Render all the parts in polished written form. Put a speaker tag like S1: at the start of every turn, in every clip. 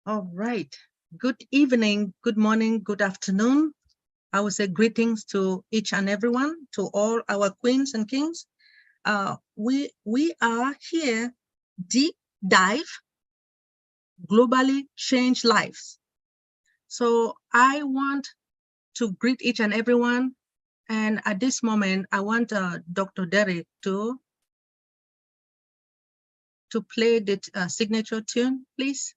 S1: All right. Good evening, good morning, good afternoon. I would say greetings to each and everyone, to all our queens and kings. We are here, deep dive, globally change lives. So I want to greet each and everyone. And at this moment, I want Dr. Derrick to play the signature tune, please.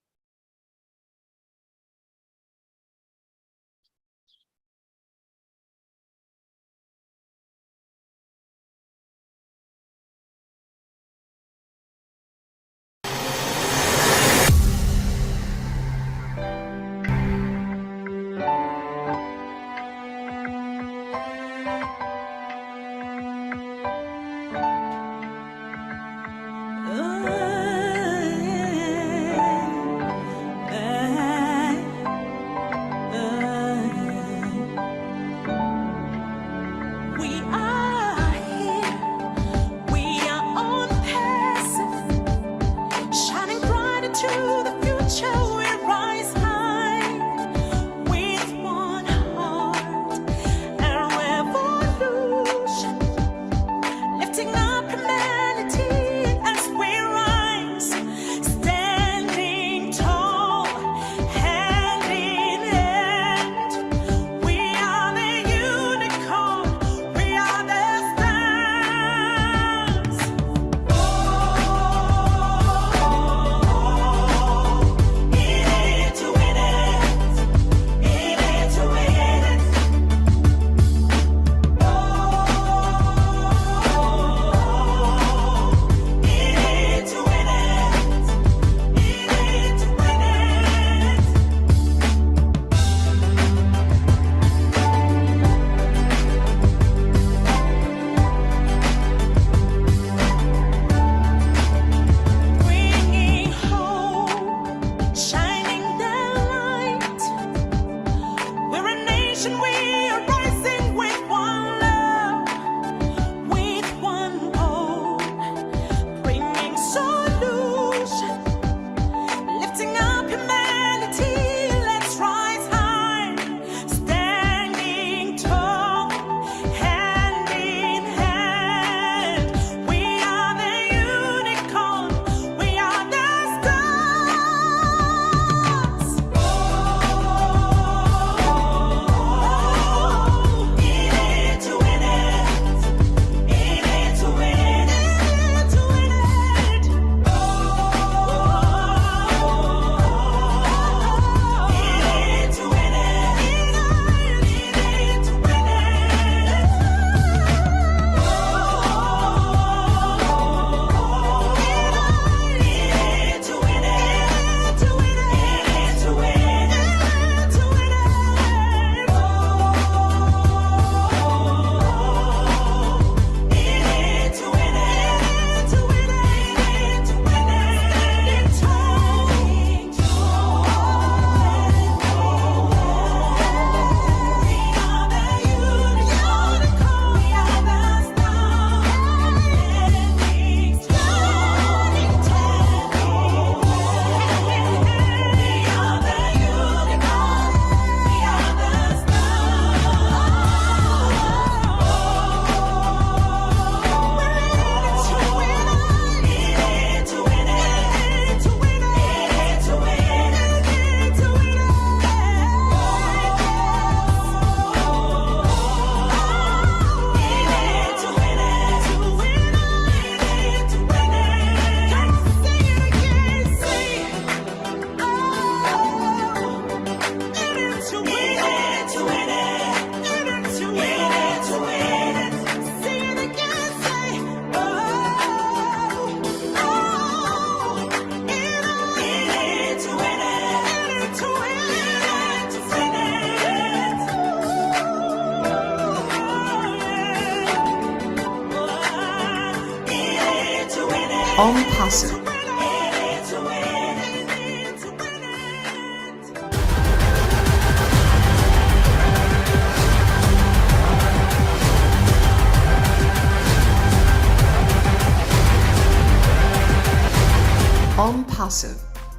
S2: ONPASSIVE.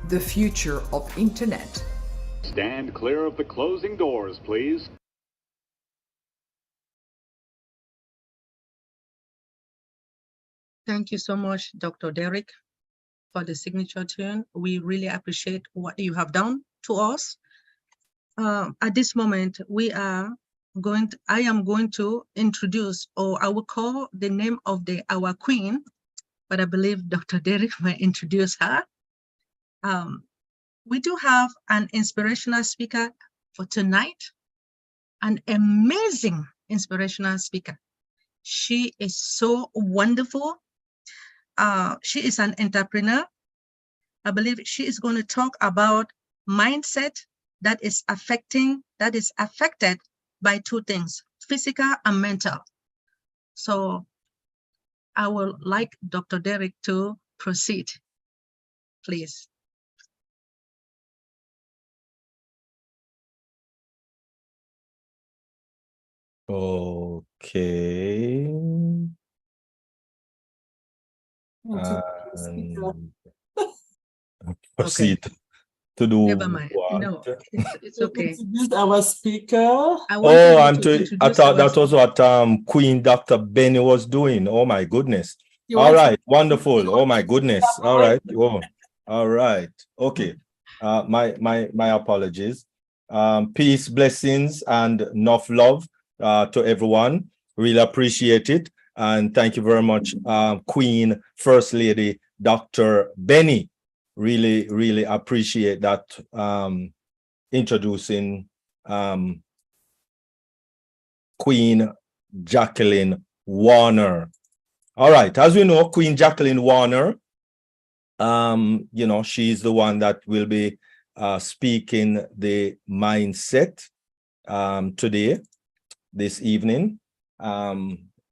S2: the future of internet.
S3: Stand clear of the closing doors, please.
S1: Thank you so much, Dr. Derrick, for the signature tune. We really appreciate what you have done to us. At this moment, I am going to introduce, or I will call the name of our queen, but I believe Dr. Derrick may introduce her. We do have an inspirational speaker for tonight, an amazing inspirational speaker. She is so wonderful. She is an entrepreneur. I believe she is going to talk about mindset that is affected by two things, physical and mental. So I would like Dr. Derrick to proceed, please.
S4: Okay. Proceed to do
S1: Never mind.
S4: what?
S1: No, it's okay.
S2: Introduce our speaker.
S1: I
S4: thought that was what Queen Dr. Benny was doing. Oh my goodness. All right, wonderful. Oh my goodness. All right. Oh, all right. Okay. My apologies. Peace, blessings, and enough love to everyone. Really appreciate it. And thank you very much, Queen First Lady Dr. Benny. Really, really appreciate that introducing Queen Jacqueline Warner. All right, as we know, Queen Jacqueline Warner, she's the one that will be speaking the mindset today, this evening.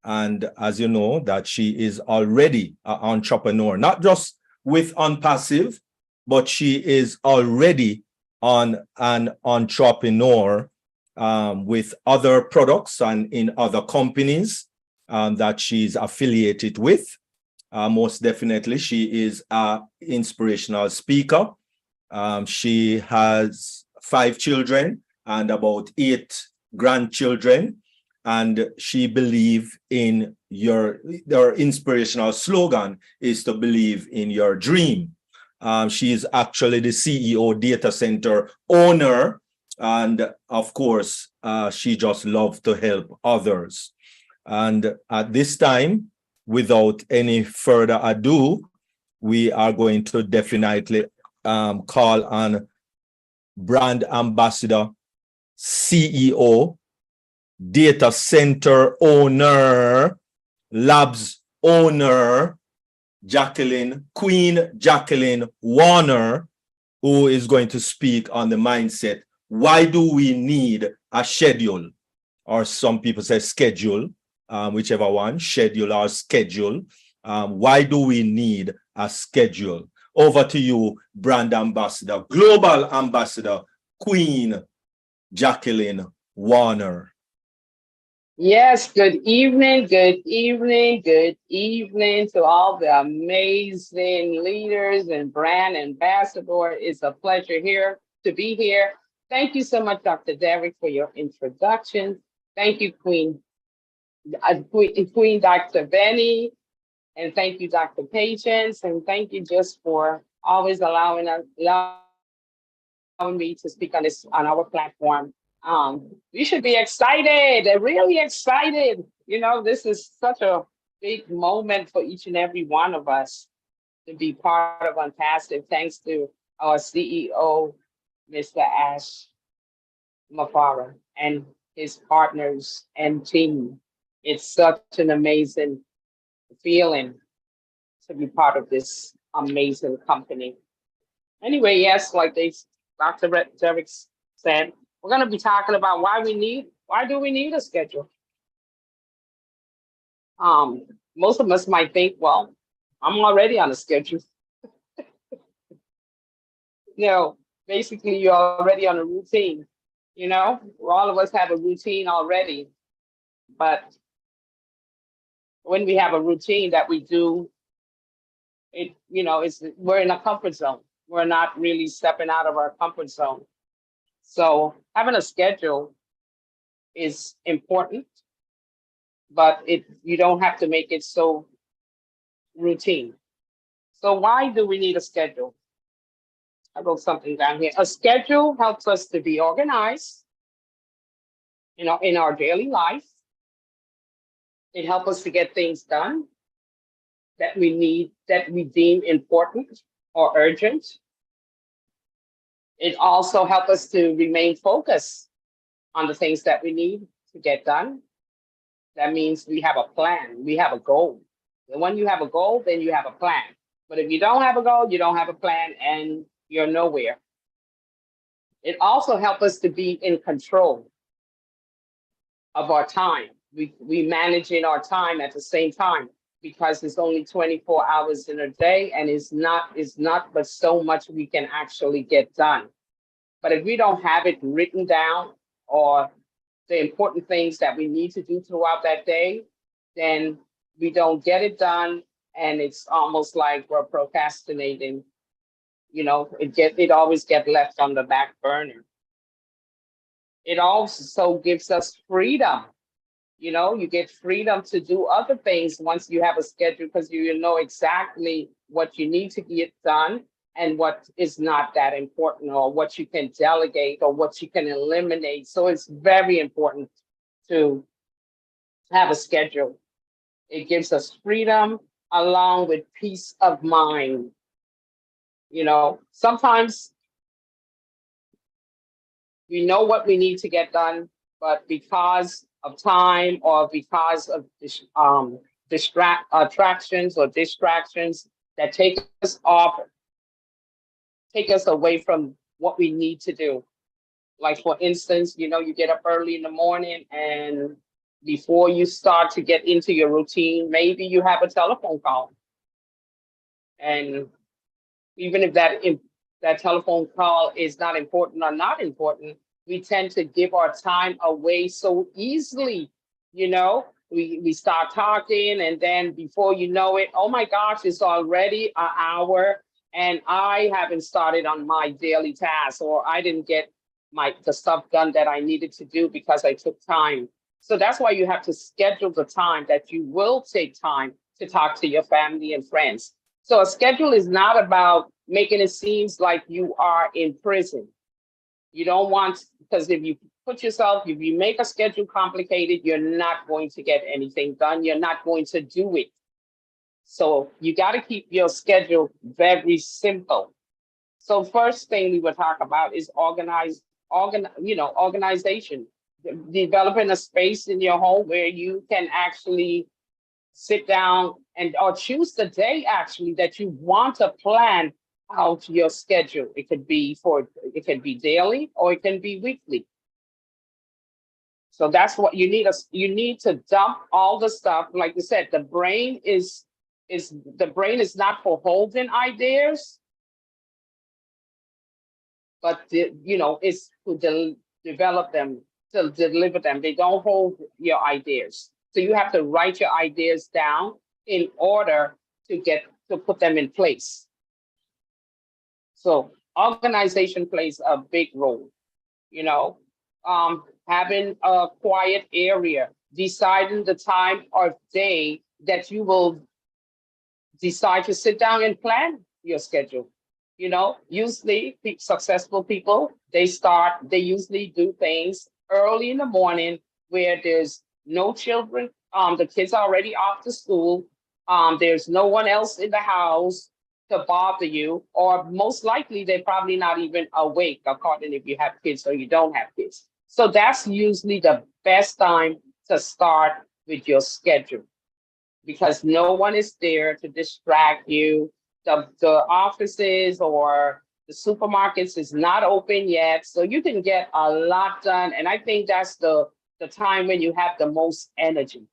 S4: And as you know, that she is already an entrepreneur, not just with ONPASSIVE, but she is already an entrepreneur with other products and in other companies that she's affiliated with. Most definitely, she is an inspirational speaker. She has 5 children and about 8 grandchildren. And she believes in your inspirational slogan is to believe in your dream. She is actually the CEO data center owner. And of course, she just loves to help others. And at this time, without any further ado, we are going to definitely call on brand ambassador, CEO, data center owner, labs owner, Queen Jacqueline Warner, who is going to speak on the mindset. Why do we need a schedule? Or some people say schedule, whichever one, schedule or schedule. Why do we need a schedule? Over to you, brand ambassador, global ambassador, Queen Jacqueline Warner.
S5: Yes, good evening to all the amazing leaders and brand ambassadors. It's a pleasure to be here. Thank you so much, Dr. Derrick, for your introduction. Thank you, Queen Dr. Benny, and thank you, Dr. Patience, and thank you just for always allowing me to speak on our platform. We should be excited, really excited. You know, this is such a big moment for each and every one of us to be part of ONPASSIVE. Thanks to our CEO, Mr. Ash Mafara, and his partners and team. It's such an amazing feeling to be part of this amazing company. Anyway, yes, like Dr. Derrick said, we're going to be talking about why do we need a schedule? Most of us might think, well, I'm already on a schedule. Basically you're already on a routine. All of us have a routine already, but when we have a routine that we do, we're in a comfort zone. we're not really stepping out of our comfort zone. So having a schedule is important, but you don't have to make it so routine. So why do we need a schedule? I wrote something down here. A schedule helps us to be organized, in our daily life. It helps us to get things done that we deem important or urgent. It also helps us to remain focused on the things that we need to get done. That means we have a plan, we have a goal. And when you have a goal, then you have a plan. But if you don't have a goal, you don't have a plan, and you're nowhere. It also helps us to be in control of our time. We managing our time at the same time, because it's only 24 hours in a day, and it's not but so much we can actually get done. But if we don't have it written down, or the important things that we need to do throughout that day, then we don't get it done, and it's almost like we're procrastinating. It always gets left on the back burner. It also gives us freedom. You get freedom to do other things once you have a schedule, because you know exactly what you need to get done and what is not that important, or what you can delegate, or what you can eliminate. So it's very important to have a schedule. It gives us freedom along with peace of mind. Sometimes we know what we need to get done, but because of time, or because of distractions that take us away from what we need to do. Like, for instance, you get up early in the morning, and before you start to get into your routine, maybe you have a telephone call. And even if that telephone call is not important or not important, we tend to give our time away so easily. We start talking, and then before you know it, oh my gosh, it's already an hour, and I haven't started on my daily tasks, or I didn't get the stuff done that I needed to do because I took time. So that's why you have to schedule the time that you will take time to talk to your family and friends. So a schedule is not about making it seem like you are in prison. You don't want, because if you make a schedule complicated, you're not going to get anything done. You're not going to do it. So you got to keep your schedule very simple. So first thing we will talk about is organization. Developing a space in your home where you can actually sit down or choose the day actually that you want to plan out your schedule. It could be daily, or it can be weekly. So that's what you need. You need to dump all the stuff. Like you said, the brain is not for holding ideas, but it's to develop them, to deliver them. They don't hold your ideas. So you have to write your ideas down in order to put them in place. So organization plays a big role. Having a quiet area, deciding the time of day that you will decide to sit down and plan your schedule. Usually successful people, they usually do things early in the morning where there's no children. The kids are already off to school. There's no one else in the house to bother you, or most likely they're probably not even awake, according if you have kids or you don't have kids. So that's usually the best time to start with your schedule, because no one is there to distract you. The offices or the supermarkets is not open yet, so you can get a lot done. And I think that's the time when you have the most energy.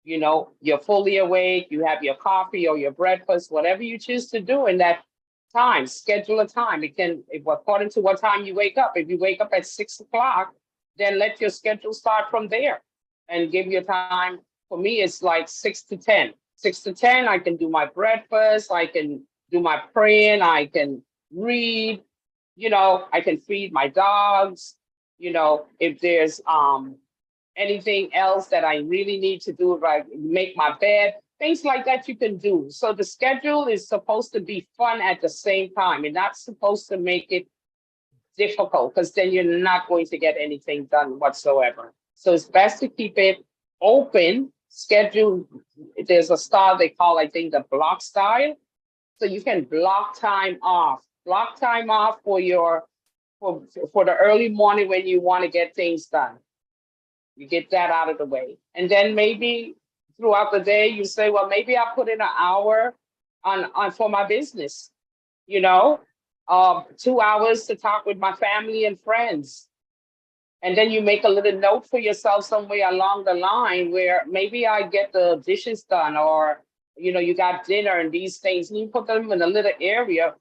S5: You're fully awake, you have your coffee or your breakfast, whatever you choose to do in that time. Schedule a time. According to what time you wake up. If you wake up at 6 o'clock, then let your schedule start from there and give your time. For me, it's like 6 to 10. 6 to 10, I can do my breakfast, I can do my praying, I can read, I can feed my dogs, if there's anything else that I really need to do, like make my bed, things like that you can do. So the schedule is supposed to be fun at the same time. You're not supposed to make it difficult, because then you're not going to get anything done whatsoever. So it's best to keep it open, schedule. There's a style they call, I think, the block style. So you can block time off for the early morning when you want to get things done. You get that out of the way. And then maybe throughout the day, you say, well, maybe I'll put in an hour on for my business, 2 hours to talk with my family and friends. And then you make a little note for yourself somewhere along the line where maybe I get the dishes done, or, you got dinner and these things, and you put them in a little area.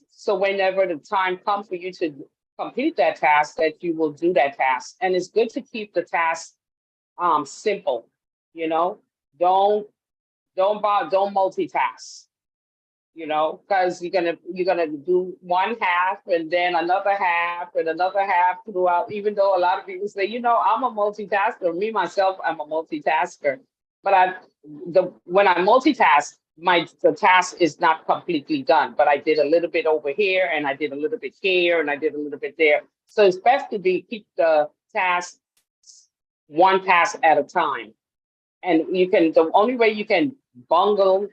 S5: So whenever the time comes for you to complete that task, that you will do that task. And it's good to keep the task simple, don't multitask, because you're gonna do one half and then another half and another half throughout, even though a lot of people say, I'm a multitasker. Me, myself, I'm a multitasker. But when I multitask, the task is not completely done, but I did a little bit over here and I did a little bit here and I did a little bit there. So it's best to keep the task one task at a time. And the only way you can bungle,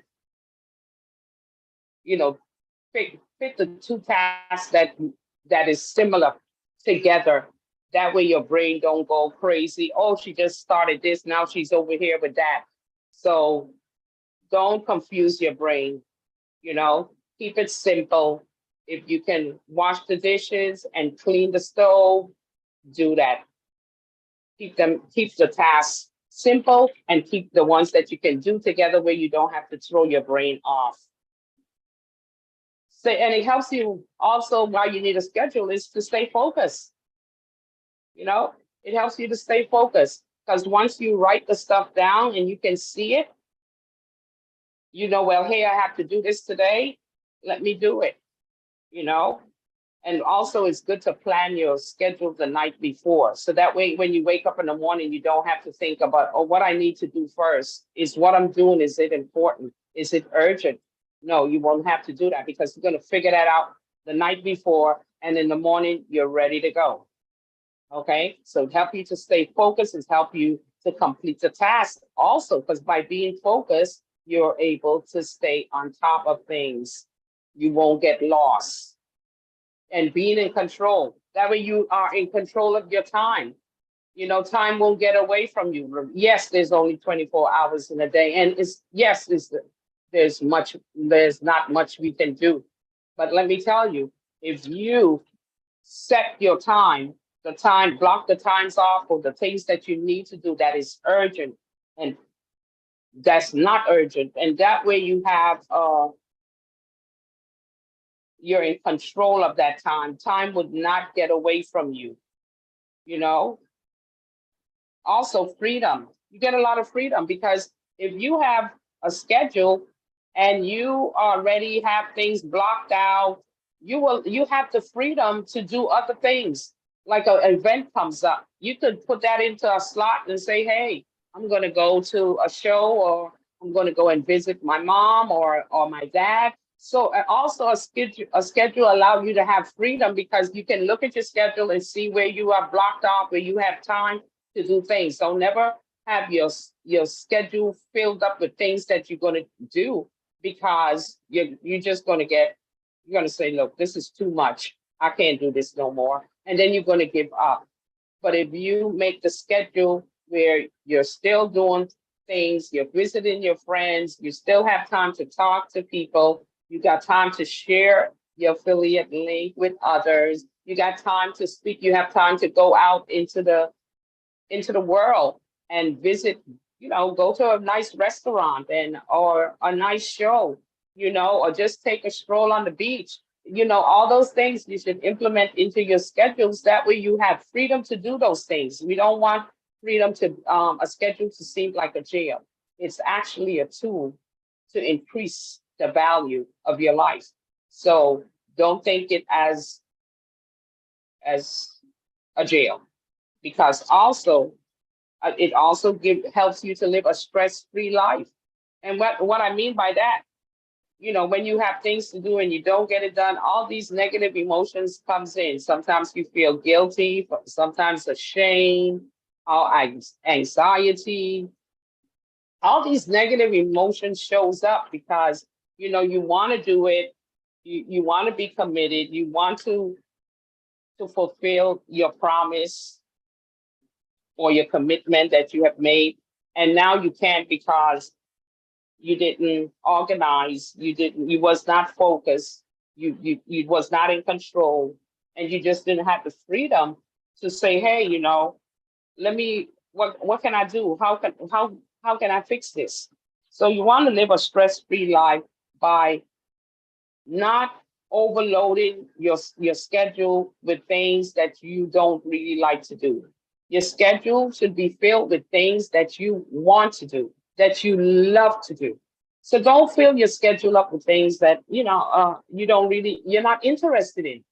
S5: pick the two tasks that is similar together. That way your brain don't go crazy. Oh, she just started this, now she's over here with that. So don't confuse your brain, keep it simple. If you can wash the dishes and clean the stove, do that. Keep the tasks simple and keep the ones that you can do together where you don't have to throw your brain off. So, and it helps you also, why you need a schedule is to stay focused. It helps you to stay focused, because once you write the stuff down and you can see it, well, hey, I have to do this today. Let me do it, And also it's good to plan your schedule the night before. So that way, when you wake up in the morning, you don't have to think about, what I need to do first. Is what I'm doing, is it important? Is it urgent? No, you won't have to do that, because you're going to figure that out the night before. And in the morning, you're ready to go. Okay, so help you to stay focused and help you to complete the task also, because by being focused, you're able to stay on top of things. You won't get lost. And being in control, that way you are in control of your time. Time won't get away from you. Yes, there's only 24 hours in a day, and there's not much we can do. But let me tell you, if you set your time, block the times off for the things that you need to do that is urgent and that's not urgent. And that way you have, you're in control of that time. Time would not get away from you, Also freedom. You get a lot of freedom, because if you have a schedule and you already have things blocked out, you have the freedom to do other things. Like an event comes up, you could put that into a slot and say, hey, I'm going to go to a show, or I'm going to go and visit my mom or my dad. So also a schedule allows you to have freedom, because you can look at your schedule and see where you are blocked off, where you have time to do things. So never have your schedule filled up with things that you're going to do, because you're just going to say, look, this is too much. I can't do this no more. And then you're going to give up. But if you make the schedule where you're still doing things, you're visiting your friends, you still have time to talk to people, you got time to share your affiliate link with others, you got time to speak, you have time to go out into the world and visit, go to a nice restaurant or a nice show, or just take a stroll on the beach. All those things you should implement into your schedules. That way you have freedom to do those things. We don't want freedom to a schedule to seem like a jail. It's actually a tool to increase the value of your life. So don't think it as a jail, because also it also helps you to live a stress-free life. And what I mean by that, you know, when you have things to do and you don't get it done, all these negative emotions comes in. Sometimes you feel guilty, sometimes ashamed, anxiety. All these negative emotions shows up because, you know, you want to do it, you want to be committed, you want to fulfill your promise or your commitment that you have made, and now you can't because you didn't organize, you was not focused, you was not in control, and you just didn't have the freedom to say, hey, you know, what can I do? How can I fix this? So you want to live a stress-free life by not overloading your schedule with things that you don't really like to do. Your schedule should be filled with things that you want to do, that you love to do. So don't fill your schedule up with things that, you know, you're not interested in.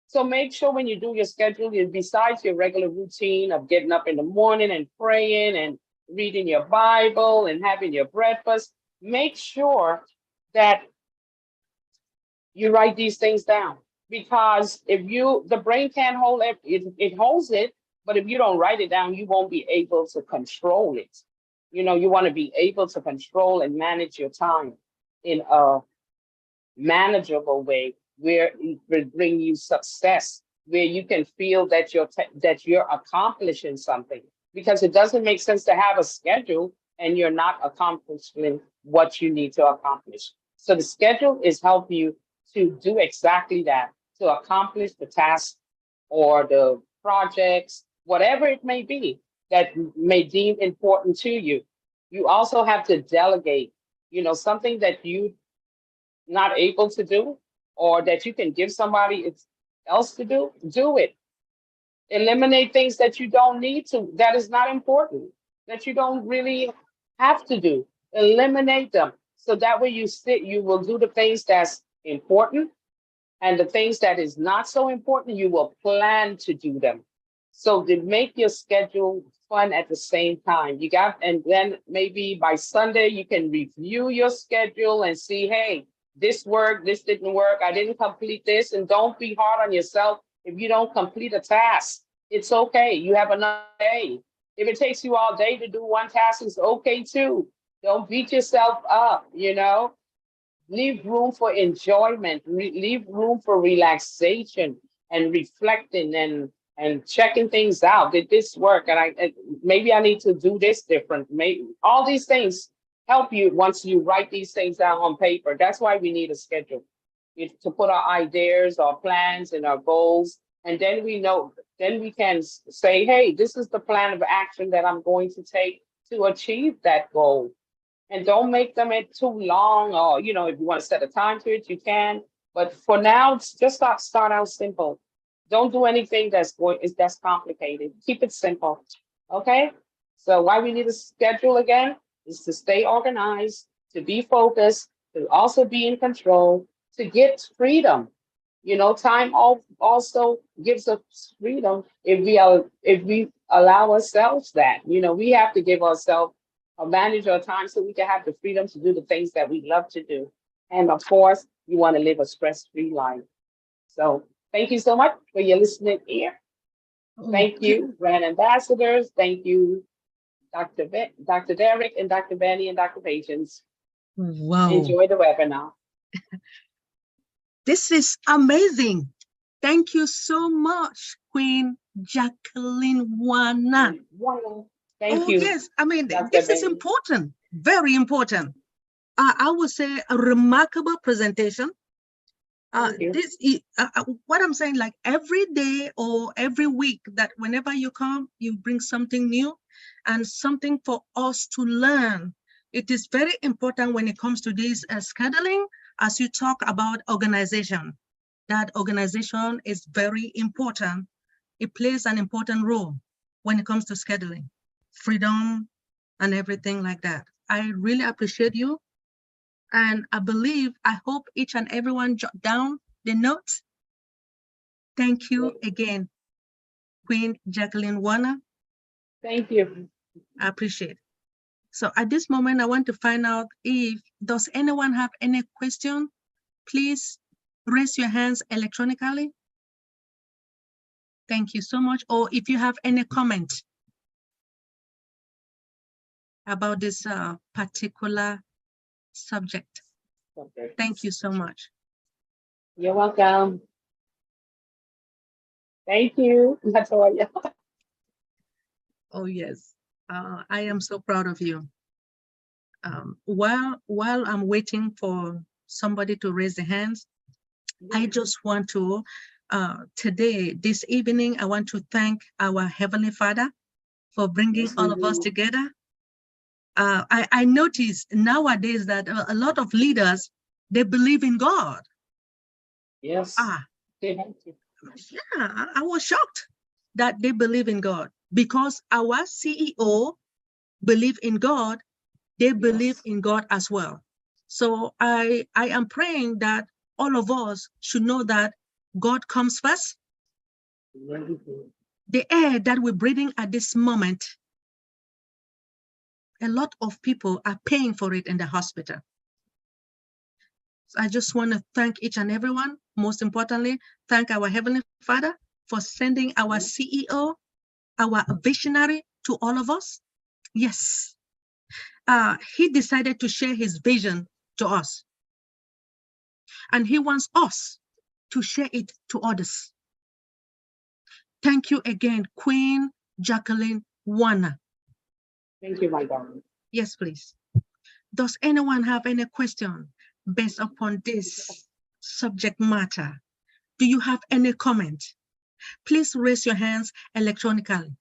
S5: So make sure when you do your schedule, besides your regular routine of getting up in the morning and praying and reading your Bible and having your breakfast, make sure that you write these things down. Because if the brain can't hold it holds it, but if you don't write it down, you won't be able to control it. You know, you want to be able to control and manage your time in a manageable way where it will bring you success, where you can feel that you're accomplishing something. Because it doesn't make sense to have a schedule and you're not accomplishing what you need to accomplish. So the schedule is helping you to do exactly that, to accomplish the task or the projects, whatever it may be that may deem important to you. You also have to delegate, you know, something that you not able to do or that you can give somebody else to do it. Eliminate things that you don't need to, that is not important, that you don't really have to do. Eliminate them. So that way you will do the things that's important, and the things that is not so important, you will plan to do them. So to make your schedule fun at the same time. And then maybe by Sunday, you can review your schedule and see, hey, this worked, this didn't work, I didn't complete this. And don't be hard on yourself if you don't complete a task. It's okay, you have another day. If it takes you all day to do one task, it's okay too. Don't beat yourself up, you know? Leave room for enjoyment, leave room for relaxation and reflecting and checking things out. Did this work? And maybe I need to do this different. Maybe all these things help you once you write these things down on paper. That's why we need a schedule, to put our ideas, our plans, and our goals. And then we can say, hey, this is the plan of action that I'm going to take to achieve that goal. And don't make them too long, or, you know, if you want to set a time to it, you can. But for now, just start out simple. Don't do anything that's complicated. Keep it simple. Okay? So why we need a schedule again is to stay organized, to be focused, to also be in control, to get freedom. You know, time also gives us freedom if we allow ourselves that. You know, we have to give ourselves or manage our time so we can have the freedom to do the things that we love to do. And of course, you want to live a stress-free life. So thank you so much for your listening ear. Thank you, brand ambassadors. Thank you, Dr. Derrick and Dr. Benny and Dr. Patience.
S1: Wow.
S5: Enjoy the webinar.
S1: This is amazing. Thank you so much, Queen Jacqueline Wana.
S5: Thank you.
S1: Yes, I mean,
S5: Dr.
S1: this is
S5: Benny.
S1: important, very important. I would say a remarkable presentation. What I'm saying, like every day or every week, that whenever you come, you bring something new and something for us to learn. It is very important when it comes to this scheduling, as you talk about organization. That organization is very important. It plays an important role when it comes to scheduling, freedom, and everything like that. I really appreciate you. And I hope each and everyone jot down the notes. Thank you again, Queen Jacqueline Warner.
S5: Thank you.
S1: I appreciate it. So at this moment, I want to find out if, does anyone have any question? Please raise your hands electronically. Thank you so much. Or if you have any comment about this particular subject.
S5: Okay.
S1: Thank you so much.
S5: You're welcome. Thank you. That's all.
S1: Oh, yes. I am so proud of you. While I'm waiting for somebody to raise their hands, I just want to, this evening, I want to thank our Heavenly Father for bringing all of us together. I notice nowadays that a lot of leaders, they believe in God.
S5: Yes.
S1: Yeah, I was shocked that they believe in God, because our CEO believe in God, they believe in God as well. So I am praying that all of us should know that God comes first. The air that we're breathing at this moment, a lot of people are paying for it in the hospital. So I just want to thank each and everyone. Most importantly, thank our Heavenly Father for sending our CEO, our visionary, to all of us. Yes, he decided to share his vision to us. And he wants us to share it to others. Thank you again, Queen Jacqueline Warner.
S5: Thank you, my darling.
S1: Yes, please. Does anyone have any question based upon this subject matter? Do you have any comment? Please raise your hands electronically.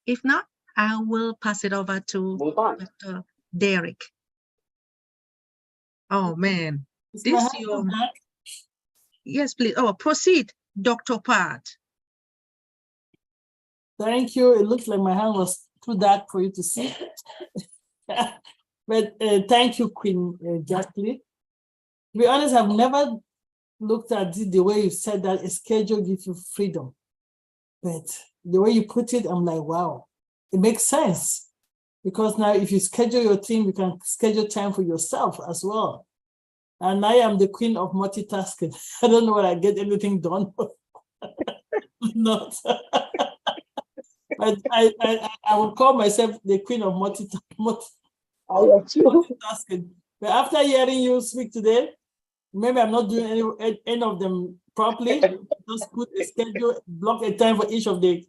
S1: If not, I will pass it over to Dr. Derrick. Oh man, this your, yes, please. Oh, proceed, Dr. Pat.
S2: Thank you. It looks like my hand was too dark for you to see. But thank you, Queen Jacqueline. To be honest, I've never looked at it the way you said that a schedule gives you freedom. But the way you put it, I'm like, wow, it makes sense. Because now if you schedule your team, you can schedule time for yourself as well. And I am the queen of multitasking. I don't know when I get anything done. Not. But I would call myself the queen of multitasking. But after hearing you speak today, maybe I'm not doing any of them properly. Just put a schedule, block a time for each of the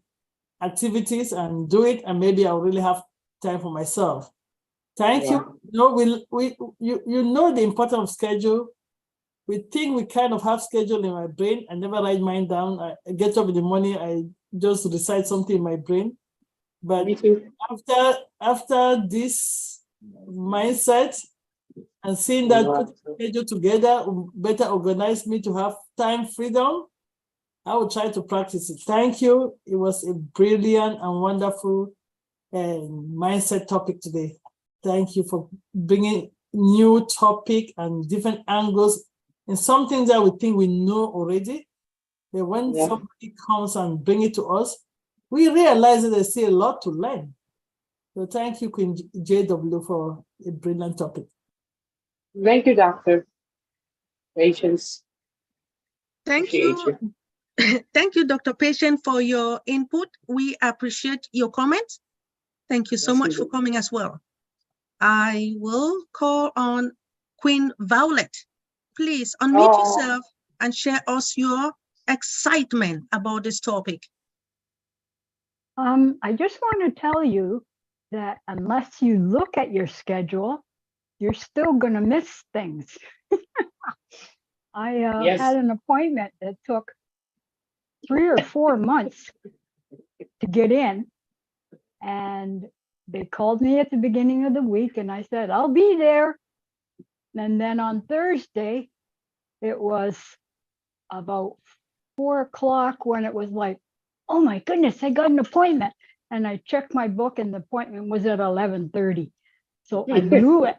S2: activities and do it, and maybe I'll really have time for myself. Thank you. You know the importance of schedule. We think we kind of have schedule in my brain. I never write mine down. I get up in the morning, I just recite something in my brain. But after this mindset and seeing that put schedule together better organize me to have time freedom, I will try to practice it. Thank you. It was a brilliant and wonderful mindset topic today. Thank you for bringing new topic and different angles and some things that we think we know already. But when somebody comes and bring it to us, we realize that there's still a lot to learn. So thank you, Queen JW, for a brilliant topic.
S5: Thank you, Doctor. Patience.
S1: Thank you. Thank you, Dr. Patient, for your input. We appreciate your comments. Thank you so much for coming as well. I will call on Queen Violet. Please unmute yourself and share us your excitement about this topic.
S6: I just want to tell you that unless you look at your schedule, you're still going to miss things. I had an appointment that took 3 or 4 months to get in, and they called me at the beginning of the week and I said, I'll be there. And then on Thursday, it was about 4 o'clock when it was like, oh my goodness, I got an appointment. And I checked my book and the appointment was at 11:30. So I knew it.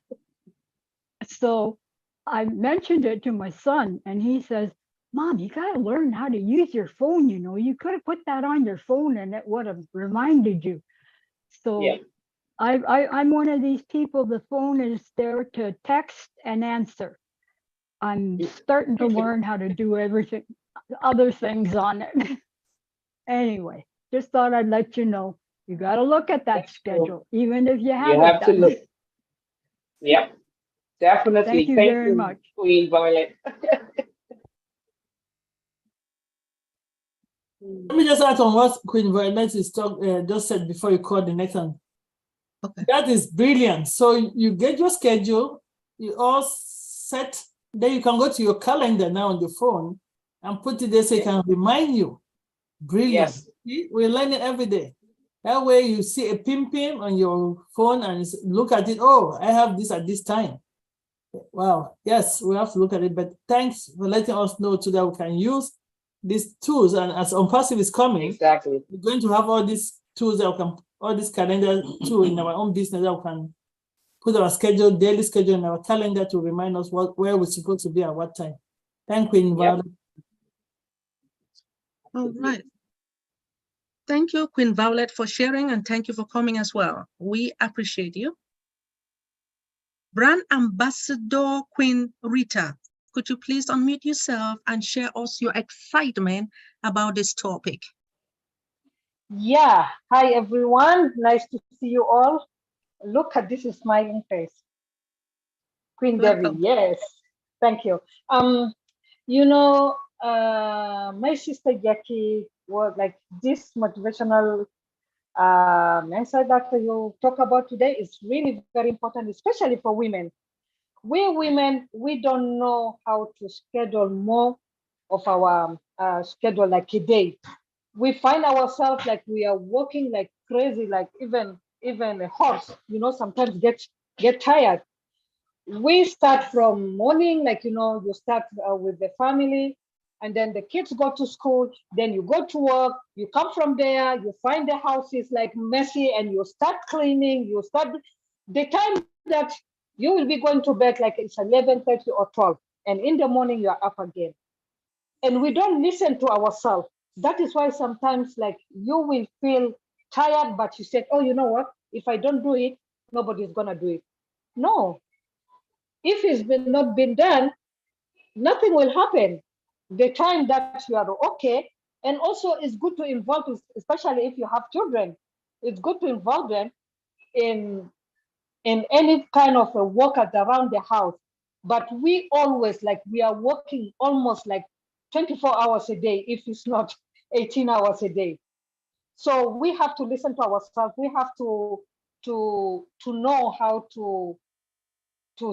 S6: So I mentioned it to my son and he says, Mom, you got to learn how to use your phone. You know, you could have put that on your phone and it would have reminded you. So
S5: Yeah.
S6: I'm one of these people, the phone is there to text and answer. I'm starting to learn how to do everything, other things on it. Anyway, just thought I'd let you know. You got to look at that schedule, even if you haven't
S5: have to
S6: done
S5: look.
S6: it.
S5: Yep, definitely.
S6: Thank you very much.
S5: Queen Violet.
S2: Let me just add on what Queen Violet is just said before you call the next one.
S1: Okay.
S2: That is brilliant. So you get your schedule, you all set, then you can go to your calendar now on the phone and put it there so it can remind you. Brilliant.
S5: Yes.
S2: See, we're learning every day. That way you see a pin on your phone and look at it. Oh, I have this at this time. Wow. Yes, we have to look at it. But thanks for letting us know so that we can use these tools. And as ONPASSIVE is coming,
S5: Exactly.
S2: we're going to have all these tools that we can, all these calendar tools in our own business that we can put our schedule, daily schedule in our calendar to remind us where we're supposed to be at what time. Thank you, Violet.
S1: All right. Thank you, Queen Violet, for sharing, and thank you for coming as well. We appreciate you. Brand Ambassador Queen Rita, could you please unmute yourself and share us your excitement about this topic?
S7: Yeah. Hi, everyone. Nice to see you all. Look at this smiling face. Queen Debbie, yes. Thank you. You know, my sister Jackie was like this motivational message that you talk about today is really very important, especially for women. We women, we don't know how to schedule more of our schedule like a day. We find ourselves like we are working like crazy, like even a horse, you know, sometimes get tired. We start from morning, like, you know, you start with the family, and then the kids go to school, then you go to work, you come from there, you find the house is like messy, and you start cleaning, you start the time that you will be going to bed, like it's 11:30 or 12, and in the morning you are up again. And we don't listen to ourselves. That is why sometimes like you will feel tired, but you said, oh, you know what? If I don't do it, nobody's gonna do it. No, if it's not been done, nothing will happen. The time that you are okay, and also it's good to involve, especially if you have children, it's good to involve them in any kind of a work around the house. But we always like we are working almost like 24 hours a day, if it's not 18 hours a day. So we have to listen to ourselves. We have to know how to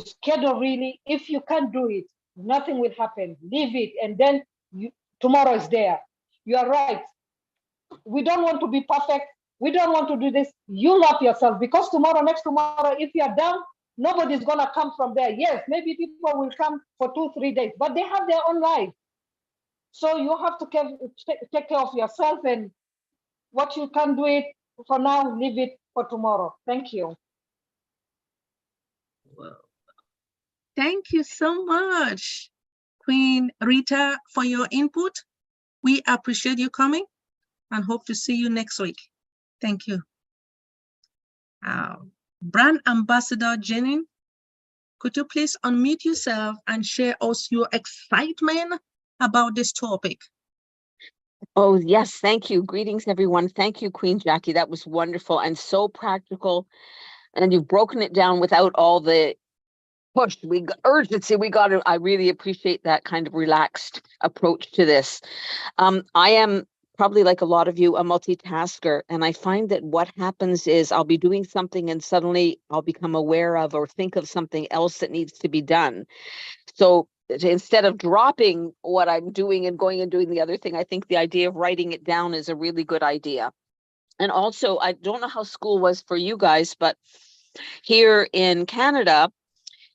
S7: schedule really. If you can't do it, nothing will happen. Leave it, and then tomorrow is there. You are right. We don't want to be perfect. We don't want to do this. You love yourself, because tomorrow, next tomorrow, if you are down, nobody's gonna come from there. Yes, maybe people will come for 2-3 days, but they have their own life. So you have to take care of yourself, and what you can do it for now, leave it for tomorrow. Thank you.
S1: Thank you so much, Queen Rita, for your input. We appreciate you coming and hope to see you next week. Thank you. Brand Ambassador Jacqueline, could you please unmute yourself and share us your excitement about this topic?
S8: Oh, yes. Thank you. Greetings, everyone. Thank you, Queen Jackie. That was wonderful and so practical. And you've broken it down without all the push, urgency. I really appreciate that kind of relaxed approach to this. I am probably, like a lot of you, a multitasker. And I find that what happens is I'll be doing something and suddenly I'll become aware of or think of something else that needs to be done. So instead of dropping what I'm doing and going and doing the other thing, I think the idea of writing it down is a really good idea. And also, I don't know how school was for you guys, but here in Canada,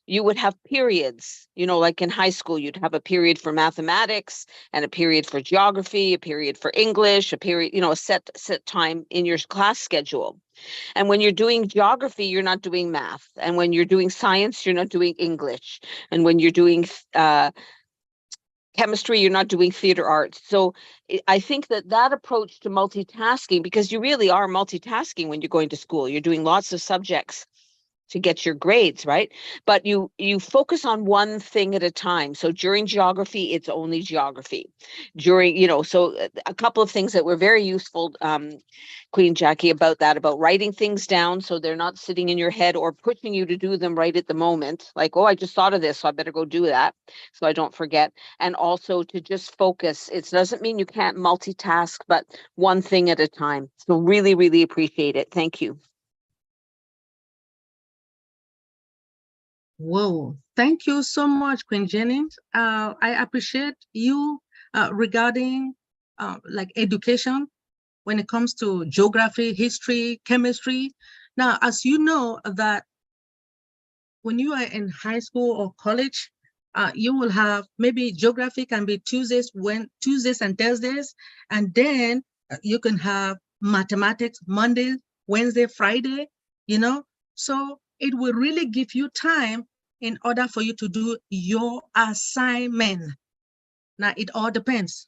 S8: you would have periods, you know, like in high school, you'd have a period for mathematics and a period for geography, a period for English, a period, you know, a set time in your class schedule. And when you're doing geography, you're not doing math. And when you're doing science, you're not doing English. And when you're doing chemistry, you're not doing theater arts. So I think that approach to multitasking, because you really are multitasking when you're going to school, you're doing lots of subjects to get your grades, right? But you focus on one thing at a time. So during geography, it's only geography. During, so a couple of things that were very useful, Queen Jackie, about writing things down so they're not sitting in your head or pushing you to do them right at the moment. Like, oh, I just thought of this, so I better go do that so I don't forget. And also to just focus. It doesn't mean you can't multitask, but one thing at a time. So really, really appreciate it. Thank you.
S1: Whoa, thank you so much, Queen Jennings. I appreciate you regarding like education when it comes to geography, history, chemistry. Now, as you know that when you are in high school or college, you will have maybe geography can be Tuesdays and Thursdays, and then you can have mathematics Monday, Wednesday, Friday, So it will really give you time in order for you to do your assignment. Now, it all depends.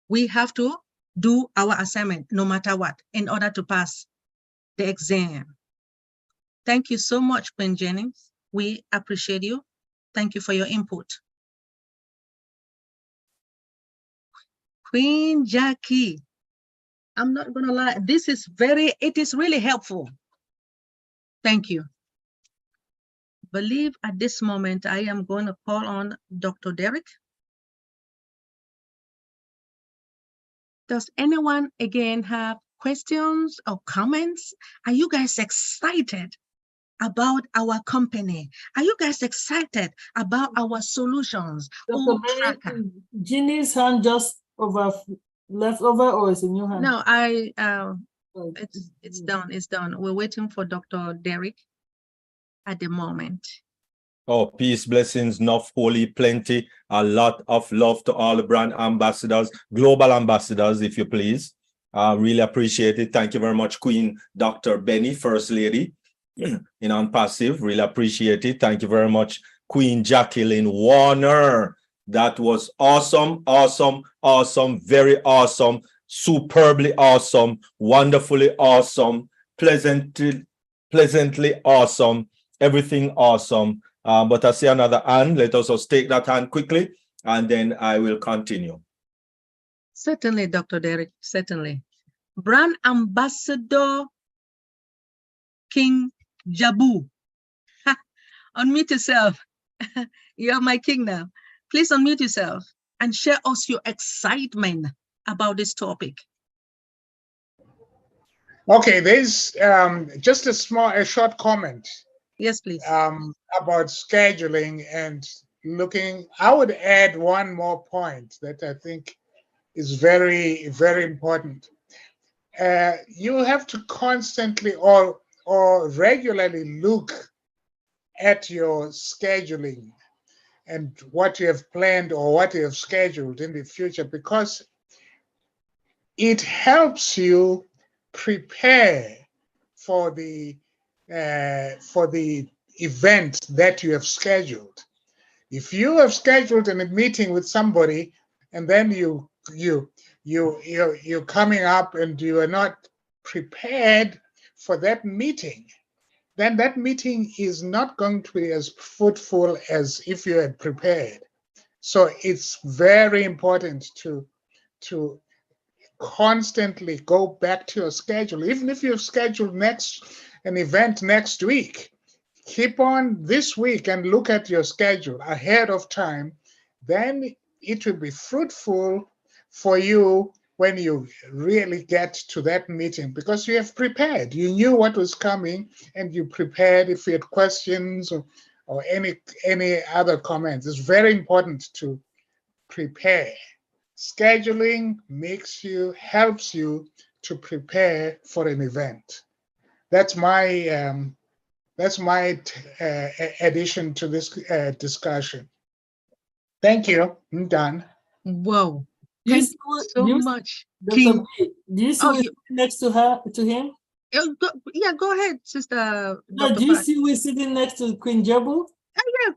S1: We have to do our assignment no matter what in order to pass the exam. Thank you so much, Queen Jennings. We appreciate you. Thank you for your input. Queen Jackie, I'm not gonna lie, it is really helpful. Thank you. Believe at this moment, I am going to call on Dr. Derrick. Does anyone again have questions or comments? Are you guys excited about our company? Are you guys excited about our solutions?
S2: Dr. Benny, Ginny's hand just left over, or is a new hand?
S1: No, it's done. It's done. We're waiting for Dr. Derrick at the moment.
S4: Oh, peace, blessings, enough, holy, plenty, a lot of love to all the brand ambassadors, global ambassadors, if you please. Really appreciate it. Thank you very much, Queen Dr. Benny, First Lady in ONPASSIVE. Really appreciate it. Thank you very much, Queen Jacqueline Warner. That was awesome, awesome, awesome, very awesome, superbly awesome, wonderfully awesome, pleasantly awesome, everything awesome. But I see another hand. Let us just take that hand quickly, and then I will continue.
S1: Certainly, Dr. Derrick, certainly. Brand Ambassador King Jabu. Unmute yourself. You're my king now. Please unmute yourself and share us your excitement about this topic.
S9: Okay, there's just a short comment.
S1: Yes, please.
S9: About scheduling and looking. I would add one more point that I think is very, very important. You have to constantly or regularly look at your scheduling and what you have planned or what you have scheduled in the future, because it helps you prepare for the event that you have scheduled. If you have scheduled a meeting with somebody and then you're coming up and you are not prepared for that meeting, then that meeting is not going to be as fruitful as if you had prepared. So it's very important to constantly go back to your schedule. Even if you've scheduled an event next week, keep on this week and look at your schedule ahead of time. Then it will be fruitful for you when you really get to that meeting, because you have prepared. You knew what was coming and you prepared. If you had questions or any other comments, it's very important to prepare. Scheduling helps you to prepare for an event. That's my addition to this discussion. Thank you. I'm done.
S1: Whoa. Thank you so much,
S2: King. Do you see who's next to him?
S1: Yeah, go ahead, Sister.
S2: No, do you see who's sitting next to Queen Jabu?
S1: Yeah,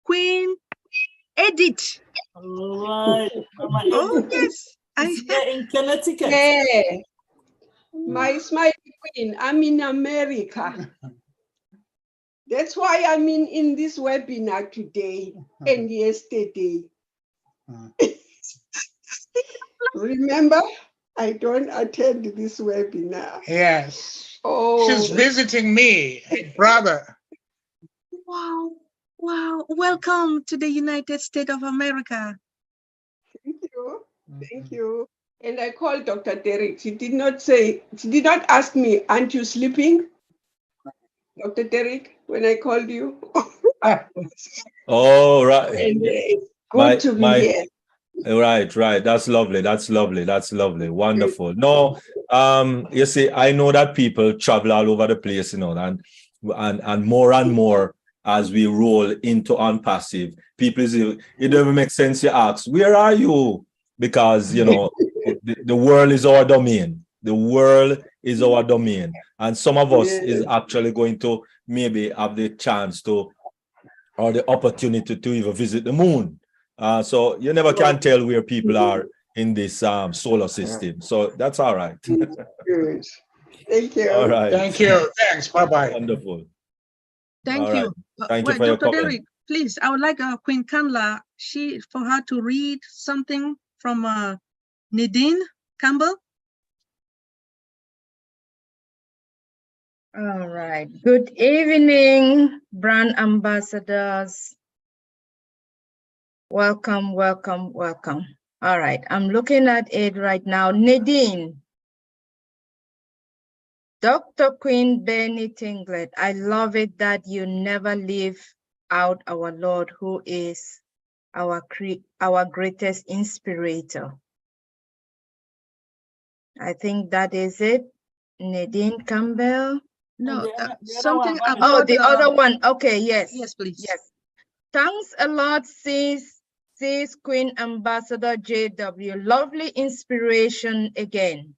S1: Queen Edith.
S2: All right. Mama
S1: Oh,
S2: Edith.
S1: yes.
S2: It's there in Connecticut.
S10: Yeah. My smile queen, I'm in America. That's why I'm in this webinar today and yesterday. Remember, I don't attend this webinar.
S9: Yes.
S10: Oh,
S9: She's visiting me, brother.
S1: Wow. Wow. Welcome to the United States of America.
S10: thank you. Thank you. And I called Dr. Derrick. She did not ask me, aren't you sleeping? Dr. Derrick, when I called you.
S4: Oh, right.
S10: And it's good to be here.
S4: Right. That's lovely. That's lovely. Wonderful. No, you see, I know that people travel all over the place, you know, and more as we roll into ONPASSIVE. People say, it doesn't make sense. You ask, where are you? Because, you know, the world is our domain. The world is our domain. And some of us is actually going to maybe have the chance to, or the opportunity to even visit the moon. So you never can tell where people are in this solar system. So that's all right.
S10: Good. Thank you.
S4: All right.
S9: Thank you. Thanks. Bye-bye.
S4: Wonderful.
S1: Thank
S4: All
S1: you.
S4: right. Thank you for your
S1: Dr.
S4: comment.
S1: Derrick, please, I would like Queen Kanla, for her to read something from Nadine Campbell.
S11: All right. Good evening, brand ambassadors. Welcome. All right. I'm looking at it right now. Nadine. Dr. Queen Benny Tinglet, I love it that you never leave out our Lord, who is our greatest inspirator. I think that is it. Nadine Campbell.
S1: No,
S2: something
S1: about
S11: the other one. Okay, yes.
S1: Yes, please.
S11: Yes. Thanks a lot, sis Queen Ambassador JW. Lovely inspiration again.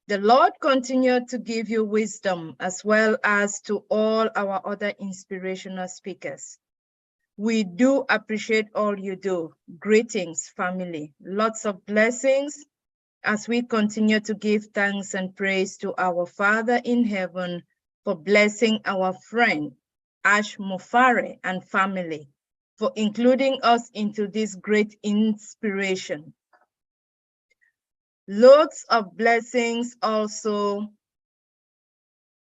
S11: The Lord continue to give you wisdom as well as to all our other inspirational speakers. We do appreciate all you do. Greetings, family. Lots of blessings as we continue to give thanks and praise to our Father in heaven for blessing our friend Ash Mufare and family, for including us into this great inspiration. Loads of blessings also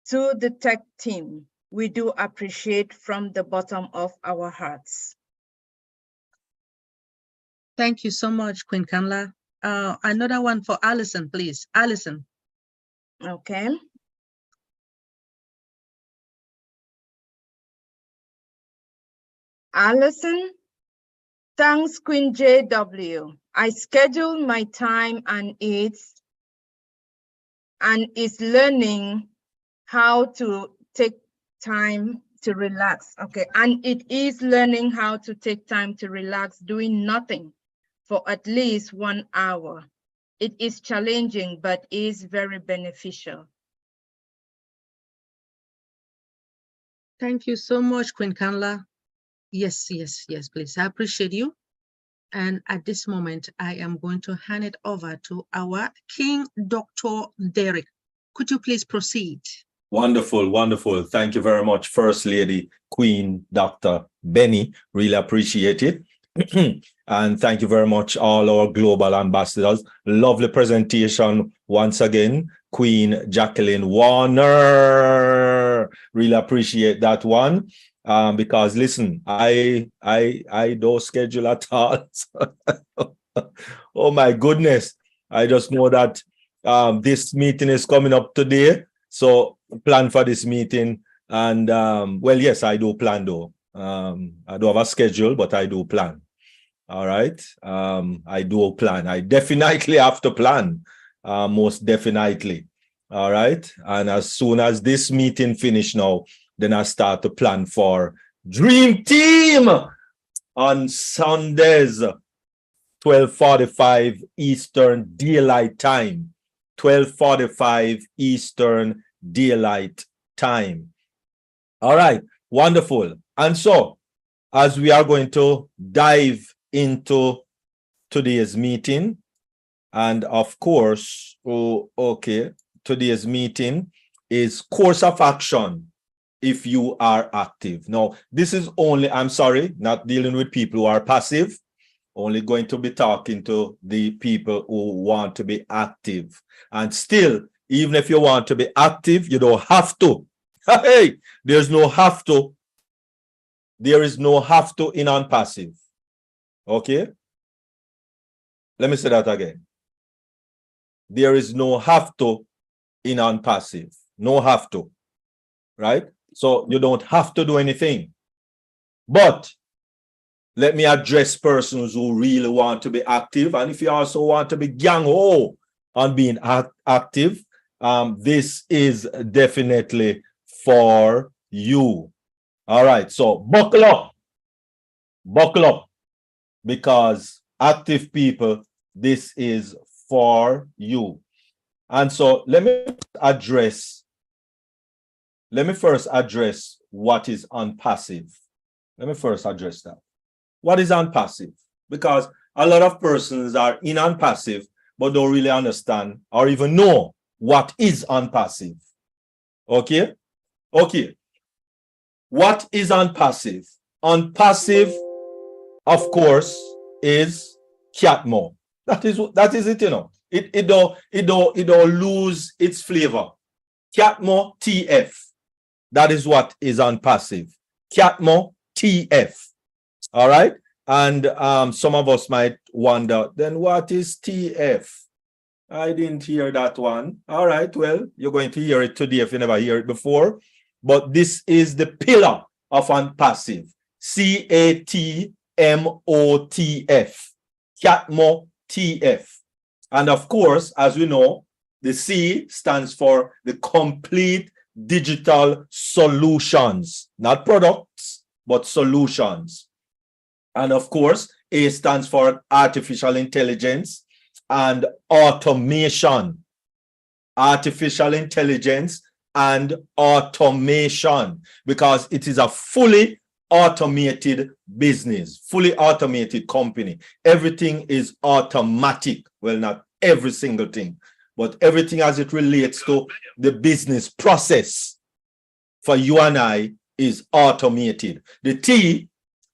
S11: to the tech team. We do appreciate from the bottom of our hearts.
S1: Thank you so much, Queen Kanla. Another one for Allison, please. Allison.
S11: Okay. Allison, thanks Queen JW. I schedule my time and is learning how to take time to relax. Okay, and it is learning how to take time to relax, doing nothing for at least 1 hour. It is challenging, but is very beneficial.
S1: Thank you so much, Queen Kanla. Yes, please. I appreciate you. And at this moment, I am going to hand it over to our King, Dr. Derrick. Could you please proceed?
S4: Wonderful. Thank you very much, First Lady, Queen, Dr. Benny. Really appreciate it. And thank you very much, all our global ambassadors. Lovely presentation once again, Queen Jacqueline Warner. Really appreciate that one. Because listen, I don't schedule at all. Oh my goodness. I just know that this meeting is coming up today. So plan for this meeting. And well, yes, I do plan though. I don't have a schedule, but I do plan. All right. I do plan. I definitely have to plan. Most definitely. All right. And as soon as this meeting finish now, then I start to plan for Dream Team on Sundays, 12:45 Eastern Daylight Time. 12:45 Eastern Daylight Time. All right. Wonderful. And so, as we are going to dive into today's meeting. And of course, today's meeting is course of action if you are active. Now, this is only, I'm sorry, not dealing with people who are passive, only going to be talking to the people who want to be active. And still, even if you want to be active, you don't have to. Hey, there's no have to. There is no have to in ONPASSIVE. Okay? Let me say that again. There is no have to in ONPASSIVE. No have to. Right? So you don't have to do anything. But let me address persons who really want to be active. And if you also want to be gang-ho on being active, this is definitely for you. All right, so buckle up, because active people, this is for you. And so let me first address what is ONPASSIVE. Let me first address that. What is ONPASSIVE? Because a lot of persons are in ONPASSIVE but don't really understand or even know what is ONPASSIVE. Okay? Okay. What is ONPASSIVE? ONPASSIVE, of course, is Catmo. That is it, you know. It don't lose its flavor. Catmo TF. That is what is ONPASSIVE. Catmo TF. All right. And some of us might wonder, then what is TF? I didn't hear that one. All right. Well, you're going to hear it today if you never heard it before. But this is the pillar of ONPASSIVE. CATMOTF. Catmo TF. And of course, as we know, the C stands for the complete digital solutions, not products, but solutions. And of course, A stands for artificial intelligence and automation. Artificial intelligence and automation, because it is a fully automated business, fully automated company. Everything is automatic. Well, not every single thing, but everything as it relates to the business process for you and I is automated. The T,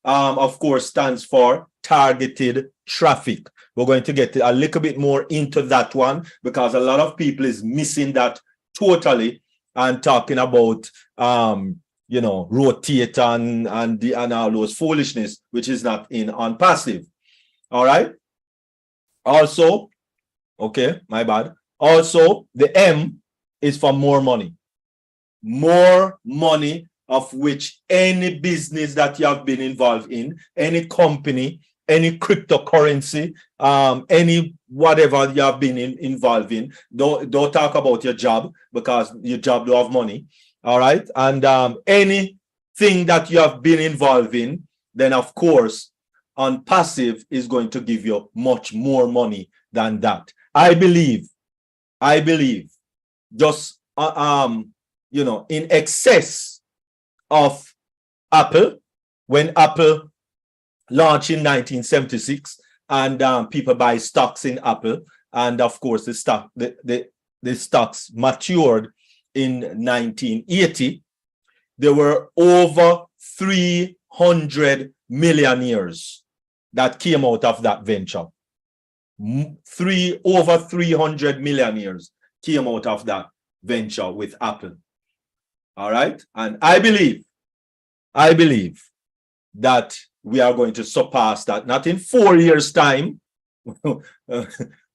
S4: of course, stands for targeted traffic. We're going to get a little bit more into that one because a lot of people is missing that totally and talking about you know, rotate and all those foolishness, which is not in ONPASSIVE. All right. Also, okay, my bad. Also, the M is for more money. More money, of which any business that you have been involved in, any company, any cryptocurrency, any whatever you have been involved in. Don't talk about your job because your job don't have money. All right. And anything that you have been involved in, then of course, ONPASSIVE is going to give you much more money than that. I believe, just you know, in excess of Apple, when Apple launched in 1976, and people buy stocks in Apple, and of course the stocks matured in 1980, there were over 300 millionaires that came out of that venture. Over 300 millionaires came out of that venture with Apple. All right. And I believe that we are going to surpass that, not in 4 years' time,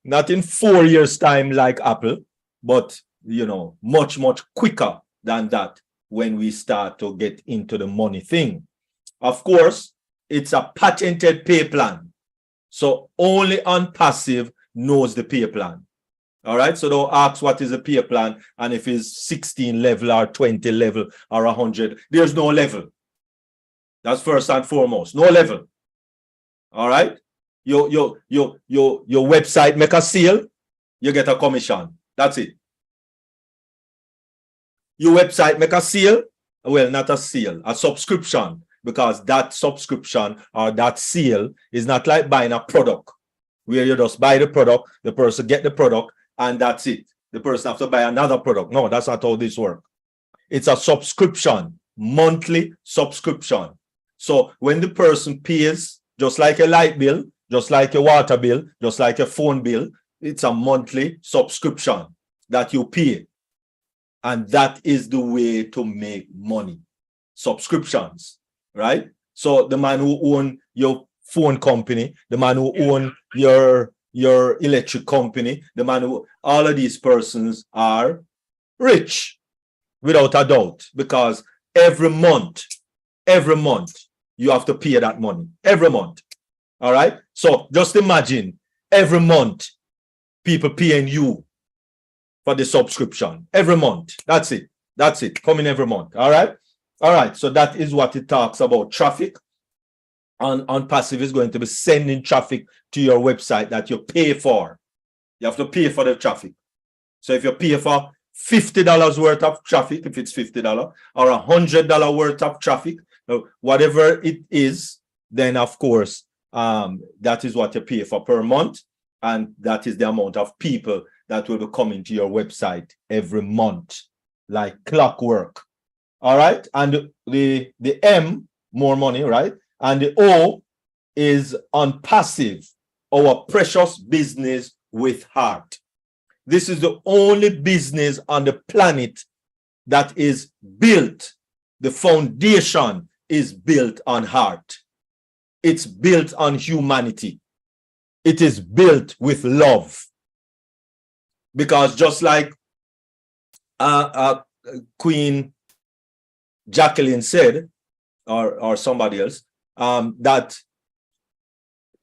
S4: not in 4 years' time like Apple, but you know, much quicker than that when we start to get into the money thing. Of course, it's a patented pay plan. So only ONPASSIVE knows the pay plan. All right. So don't ask what is a pay plan and if it's 16 level or 20 level or 100. There's no level. That's first and foremost. No level. All right. Your website make a sale, you get a commission. That's it. Your website make a sale, well, not a sale, a subscription, because that subscription or that sale is not like buying a product where you just buy the product, the person get the product, and that's it. The person have to buy another product. No, that's not how this works. It's a subscription, monthly subscription. So when the person pays, just like a light bill, just like a water bill, just like a phone bill, it's a monthly subscription that you pay. And that is the way to make money. Subscriptions, right? So the man who owns your phone company, the man who owns your electric company, the man who, all of these persons are rich without a doubt, because every month you have to pay that money every month. All right. So just imagine every month people paying you for the subscription every month. That's it. That's it. Coming every month. All right. All right. So that is what it talks about. Traffic on passive is going to be sending traffic to your website that you pay for. You have to pay for the traffic. So if you pay for $50 worth of traffic, if it's $50, or $100 worth of traffic, whatever it is, then of course that is what you pay for per month, and that is the amount of people that will be coming to your website every month, like clockwork. All right, and the M, more money, right? And the O is on passive, our precious business with heart. This is the only business on the planet that is built, the foundation is built on heart. It's built on humanity. It is built with love. Because just like Queen Jacqueline said, or somebody else, that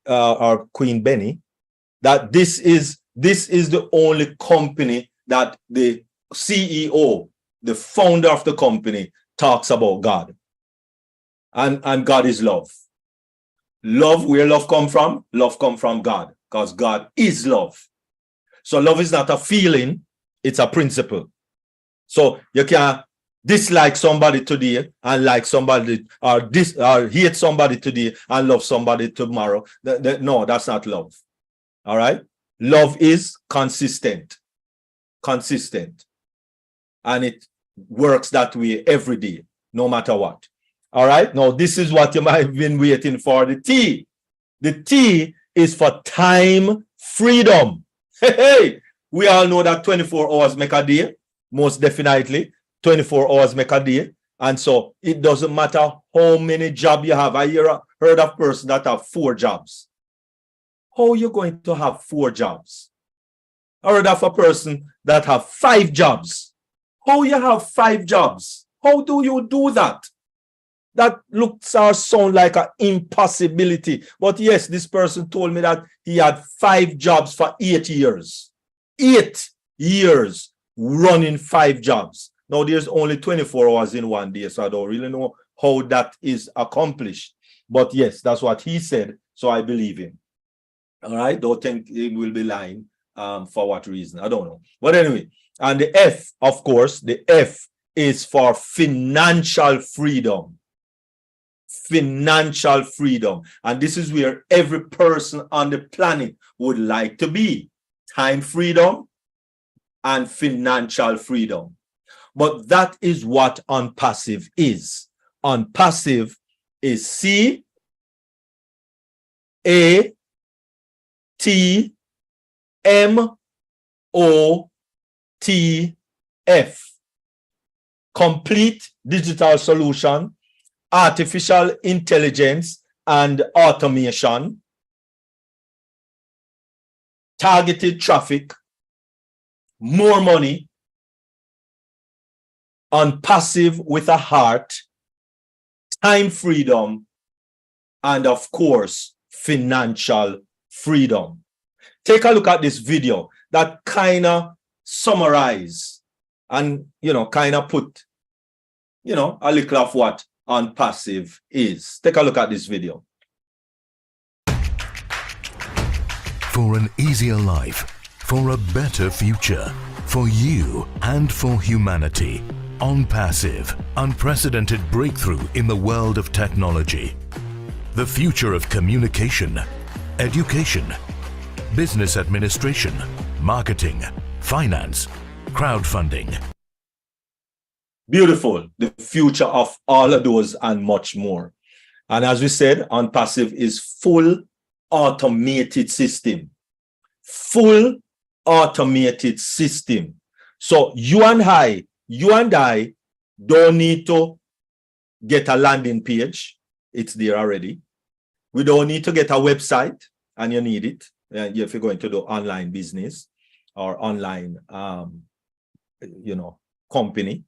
S4: or Queen Benny, that this is the only company that the CEO, the founder of the company, talks about God. And God is love. Love, where love come from? Love come from God, because God is love. So love is not a feeling, it's a principle. So you can dislike somebody today and like somebody, or hate somebody today and love somebody tomorrow. No, that's not love. All right? Love is consistent. And it works that way every day, no matter what. All right? Now, this is what you might have been waiting for, the T. The T is for time freedom. Hey, we all know that 24 hours make a day, most definitely. 24 hours make a day. And so it doesn't matter how many jobs you have. I heard of person that have 4 jobs. How are you going to have 4 jobs? I heard of a person that have 5 jobs. How you have 5 jobs? How do you do that? That looks or sound like an impossibility. But yes, this person told me that he had 5 jobs for 8 years. 8 years running 5 jobs. Now there's only 24 hours in one day, so I don't really know how that is accomplished. But yes, that's what he said, so I believe him. All right, don't think he will be lying. For what reason? I don't know. But anyway, and the F, of course, the F is for financial freedom. Financial freedom. And this is where every person on the planet would like to be. Time freedom and financial freedom. But that is what ONPASSIVE is. ONPASSIVE is CATMOTF. Complete digital solution, artificial intelligence and automation, targeted traffic, more money, ONPASSIVE with a heart, time freedom, and of course, financial freedom. Take a look at this video that kind of summarize and, kind of put, a little of what ONPASSIVE is. Take a look at this video.
S12: For an easier life, for a better future, for you and for humanity, ONPASSIVE, unprecedented breakthrough in the world of technology. The future of communication, education, business administration, marketing, finance, crowdfunding.
S4: Beautiful. The future of all of those and much more. And as we said, ONPASSIVE is full automated system. Full automated system. So you and I don't need to get a landing page. It's there already. We don't need to get a website, and you need it if you're going to do online business or online company.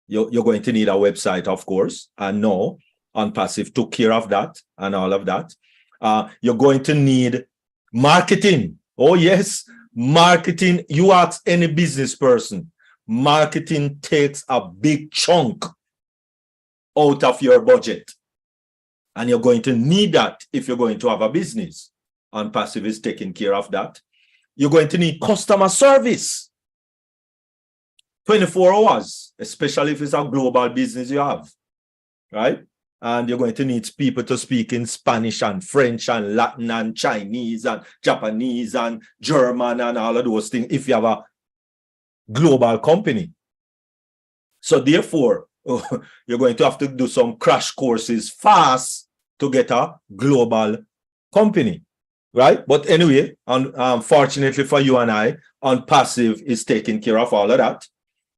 S4: You're going to need a website, of course, and no, ONPASSIVE took care of that and all of that. You're going to need marketing. Oh yes, marketing. You ask any business person, marketing takes a big chunk out of your budget, and you're going to need that if you're going to have a business. ONPASSIVE is taking care of that. You're going to need customer service 24 hours, especially if it's a global business you have, right? And you're going to need people to speak in Spanish and French and Latin and Chinese and Japanese and German and all of those things if you have a global company. So therefore, you're going to have to do some crash courses fast to get a global company, right? But anyway, unfortunately for you and I, ONPASSIVE is taking care of all of that.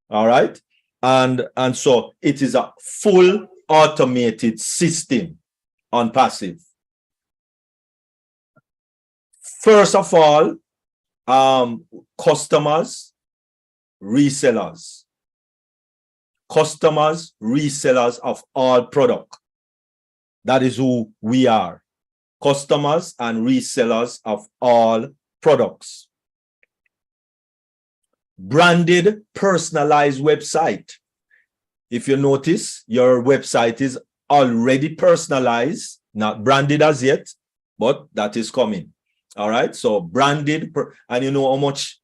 S4: All right. And so it is a full automated system, ONPASSIVE. First of all, customers, resellers of all product. That is who we are. Customers and resellers of all products. Branded, personalized website. If you notice, your website is already personalized, not branded as yet, but that is coming. All right. So branded, and you know how much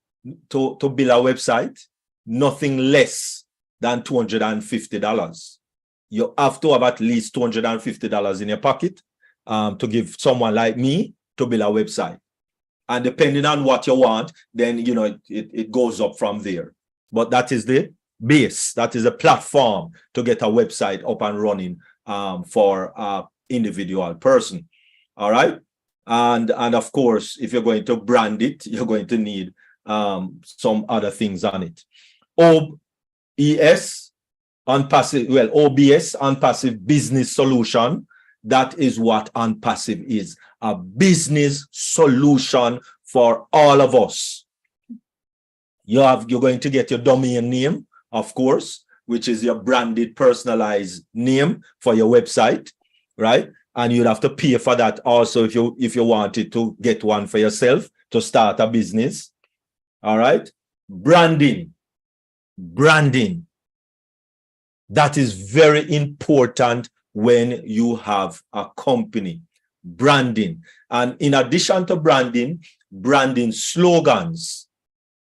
S4: to build a website? Nothing less than $250. You have to have at least $250 in your pocket to give someone like me to build a website. And depending on what you want, then, you know, it goes up from there. But that is the base. That is a platform to get a website up and running for an individual person. All right. And of course, if you're going to brand it, you're going to need some other things on it. OBS, ONPASSIVE Business Solution. That is what ONPASSIVE is. A business solution for all of us. You're going to get your domain name, of course, which is your branded, personalized name for your website, right? And you'd have to pay for that also if you wanted to get one for yourself to start a business. All right. Branding. That is very important when you have a company. Branding. And in addition to branding slogans.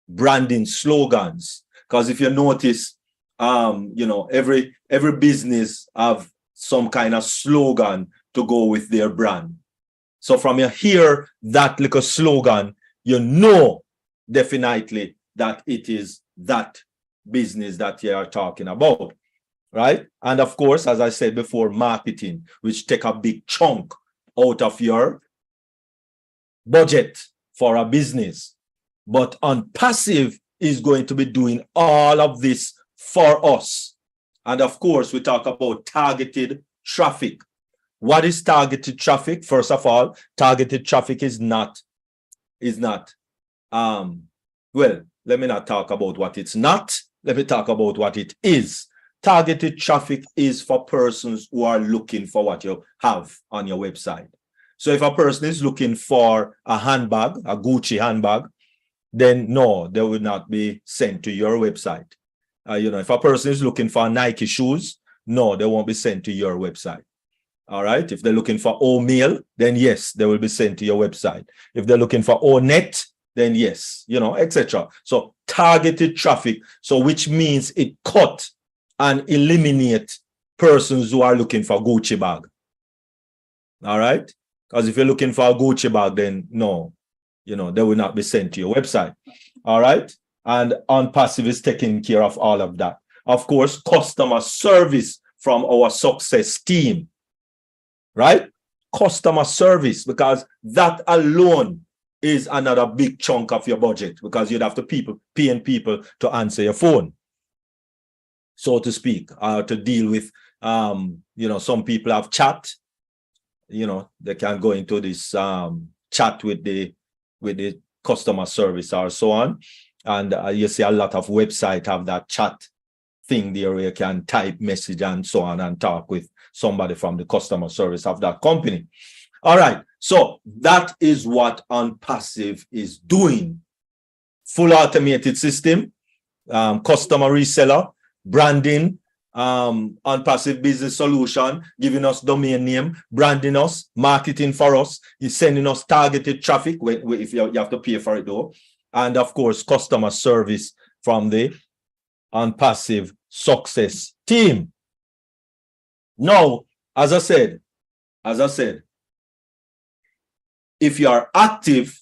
S4: Because if you notice, every business have some kind of slogan to go with their brand. So from you hear that little slogan, you know definitely that it is that business that you are talking about, right? And of course, as I said before, marketing, which take a big chunk out of your budget for a business. But ONPASSIVE is going to be doing all of this for us. And of course, we talk about targeted traffic. What is targeted traffic? First of all, targeted traffic is not, well, let me not talk about what it's not. Let me talk about what it is. Targeted traffic is for persons who are looking for what you have on your website. So if a person is looking for a handbag, a Gucci handbag, then no, they will not be sent to your website. If a person is looking for Nike shoes, no, they won't be sent to your website. All right. If they're looking for O-Mail, then yes, they will be sent to your website. If they're looking for O-Net, then yes, etc. So targeted traffic. So which means it cut and eliminate persons who are looking for Gucci bag. All right? Because if you're looking for a Gucci bag, then no, you know, they will not be sent to your website. All right? And ONPASSIVE is taking care of all of that. Of course, customer service from our success team, right? Customer service, because that alone is another big chunk of your budget, because you'd have to paying people to answer your phone, so to speak, to deal with, you know, some people have chat, you know, they can go into this chat with the customer service or so on. And you see a lot of websites have that chat thing there where you can type message and so on and talk with somebody from the customer service of that company. All right, so that is what ONPASSIVE is doing. Full automated system, customer reseller, branding, ONPASSIVE business solution, giving us domain name, branding us, marketing for us, is sending us targeted traffic if you have to pay for it though. And of course, customer service from the ONPASSIVE success team. Now, as I said, if you are active,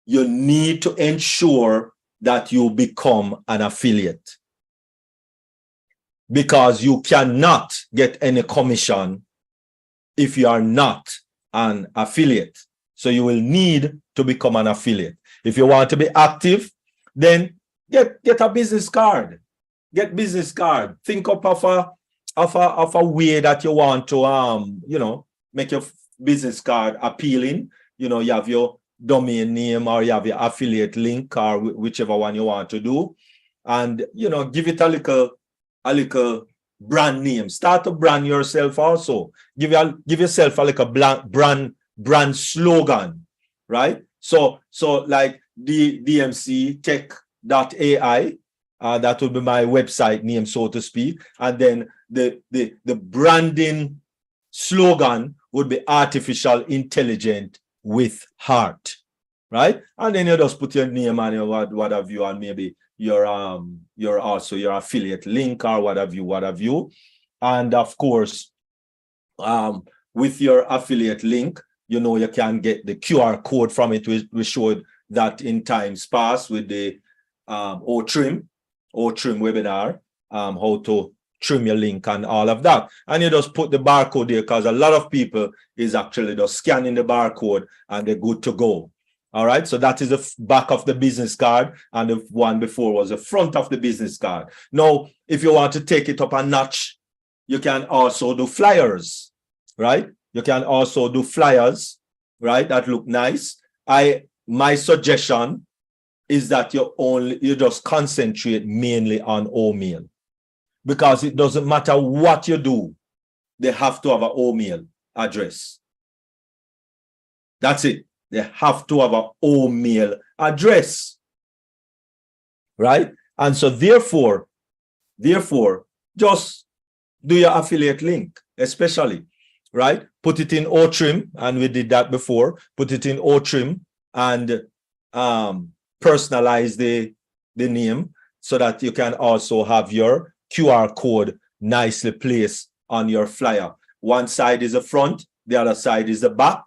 S4: you need to ensure that you become an affiliate, because you cannot get any commission if you are not an affiliate. So you will need to become an affiliate. If you want to be active, then get a business card. Get business card. Think up of a way that you want to you know, make your business card appealing. You know, you have your domain name or you have your affiliate link or whichever one you want to do, and you know, give it a little brand name. Start to brand yourself also. Give yourself a little brand slogan, right? So like the DMC tech.ai, that will be my website name, so to speak. And then the branding slogan would be artificial intelligence with heart, right? And then you just put your name and your what have you, and maybe your also your affiliate link or what have you. And of course, with your affiliate link, you know, you can get the QR code from it. We showed that in times past with the OTrim webinar, how to trim your link and all of that. And you just put the barcode there, because a lot of people is actually just scanning the barcode and they're good to go. All right, so that is the back of the business card, and the one before was the front of the business card. Now, if you want to take it up a notch, you can also do flyers, right? You can also do flyers, right, that look nice. My suggestion is that you just concentrate mainly on email, because it doesn't matter what you do, they have to have an email address. That's it. They have to have an email address, right? And so therefore, just do your affiliate link, especially, right? Put it in OTrim, and we did that before. Put it in OTrim and personalize the name so that you can also have your QR code nicely placed on your flyer. One side is the front, the other side is the back,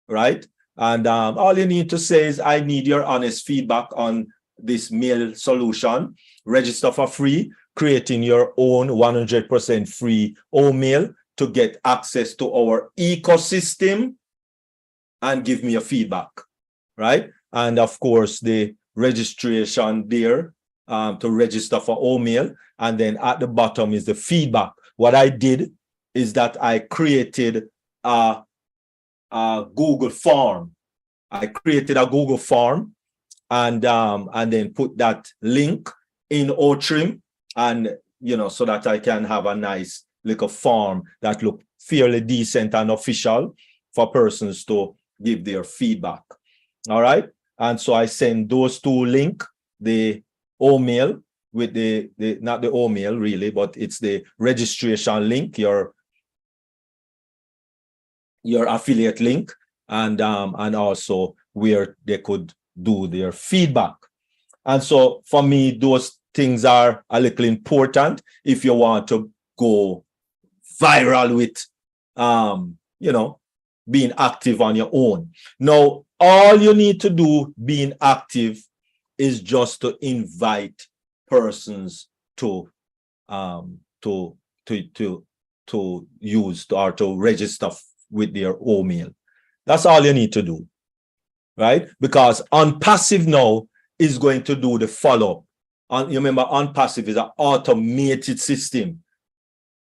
S4: right? And all you need to say is, I need your honest feedback on this mail solution. Register for free, creating your own 100% free email to get access to our ecosystem, and give me your feedback, right? And of course, the registration there to register for email. And then at the bottom is the feedback. What I did is that I created a Google form. I created a Google form and then put that link in OTrim, and you know, so that I can have a nice little form that look fairly decent and official for persons to give their feedback. All right. And so I send those two links, the email with the not the email really, but it's the registration link, your affiliate link, and also where they could do their feedback. And so for me, those things are a little important if you want to go viral with, you know, being active on your own. Now, all you need to do being active is just to invite persons to use or to register with their email. That's all you need to do, right? Because ONPASSIVE now is going to do the follow-up. You remember, ONPASSIVE is an automated system,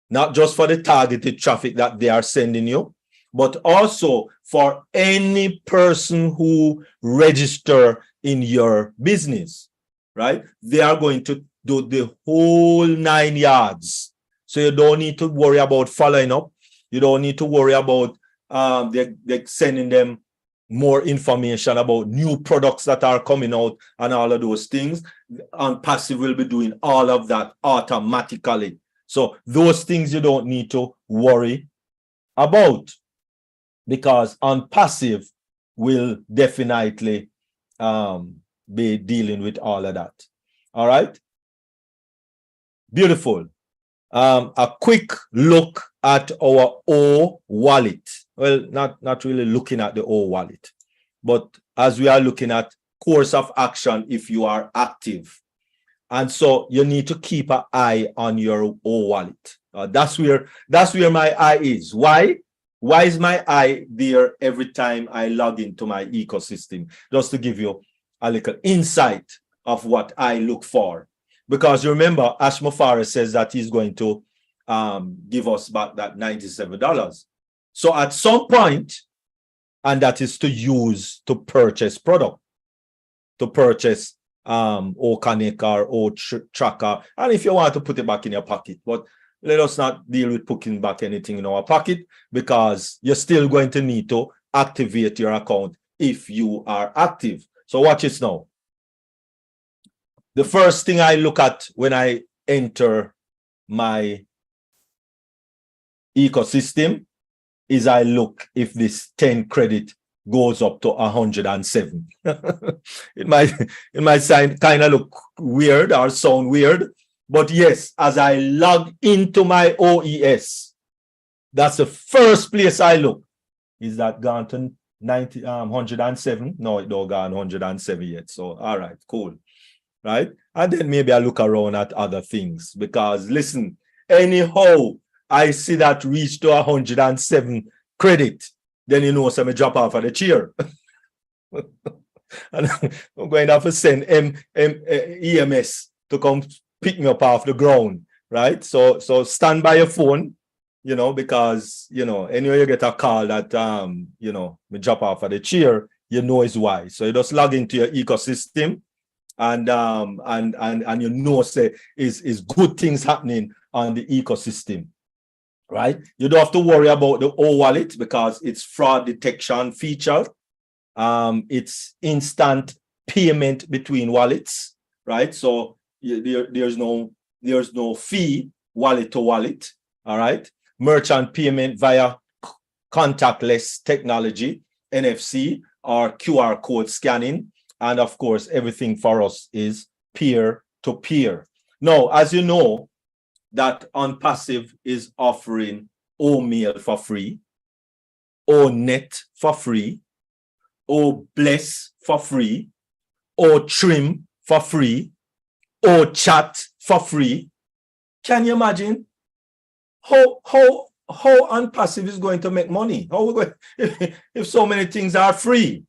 S4: not just for the targeted traffic that they are sending you, but also for any person who register in your business, right? They are going to do the whole 9 yards. So you don't need to worry about following up. You don't need to worry about they're sending them more information about new products that are coming out and all of those things. ONPASSIVE will be doing all of that automatically. So those things you don't need to worry about, because ONPASSIVE will definitely be dealing with all of that. All right. Beautiful. A quick look at our O wallet. Well, not really looking at the O wallet, but as we are looking at course of action if you are active. And so you need to keep an eye on your O wallet. That's where my eye is. Why? Why is my eye there every time I log into my ecosystem? Just to give you a little insight of what I look for. Because you remember, Ash Mufara says that he's going to give us back that $97. So at some point, and that is to use to purchase product, to purchase O-Connect or O-Tracker, and if you want to put it back in your pocket. But let us not deal with putting back anything in our pocket, because you're still going to need to activate your account if you are active. So watch this now. The first thing I look at when I enter my ecosystem is I look if this 10 credit goes up to 107. It might kind of look weird or sound weird, but yes, as I log into my OES, that's the first place I look. Is that gone to 107? No, it don't gone 107 yet. So all right, cool. Right? And then maybe I look around at other things, because listen, anyhow I see that reach to 107 credit, then you know, so I drop off of the chair. And I'm going to have to send EMS to come pick me up off the ground, right? So stand by your phone, you know, because, you know, anyway you get a call that, you know, me drop off of the chair, you know is why. So you just log into your ecosystem, and you know, say is good things happening on the ecosystem, right? You don't have to worry about the O wallet because it's fraud detection feature. It's instant payment between wallets, right? So there's no fee wallet to wallet. All right. Merchant payment via contactless technology, NFC or QR code scanning. And of course, everything for us is peer to peer. Now, as you know, that ONPASSIVE is offering O-Mail for free, O-Net for free, O-Bless for free, O-Trim for free, O-Chat for free. Can you imagine how ONPASSIVE is going to make money? How we going if so many things are free,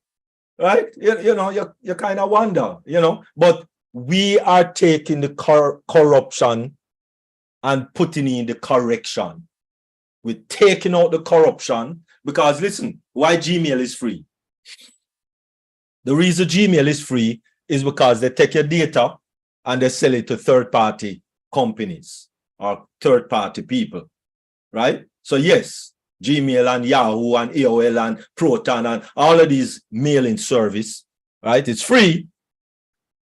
S4: right? You know, you kind of wonder, you know. But we are taking the corruption and putting in the correction. We're taking out the corruption, because listen, why Gmail is free? The reason Gmail is free is because they take your data and they sell it to third-party companies or third-party people, right? So yes, Gmail and Yahoo and AOL and Proton and all of these mailing service, right? It's free,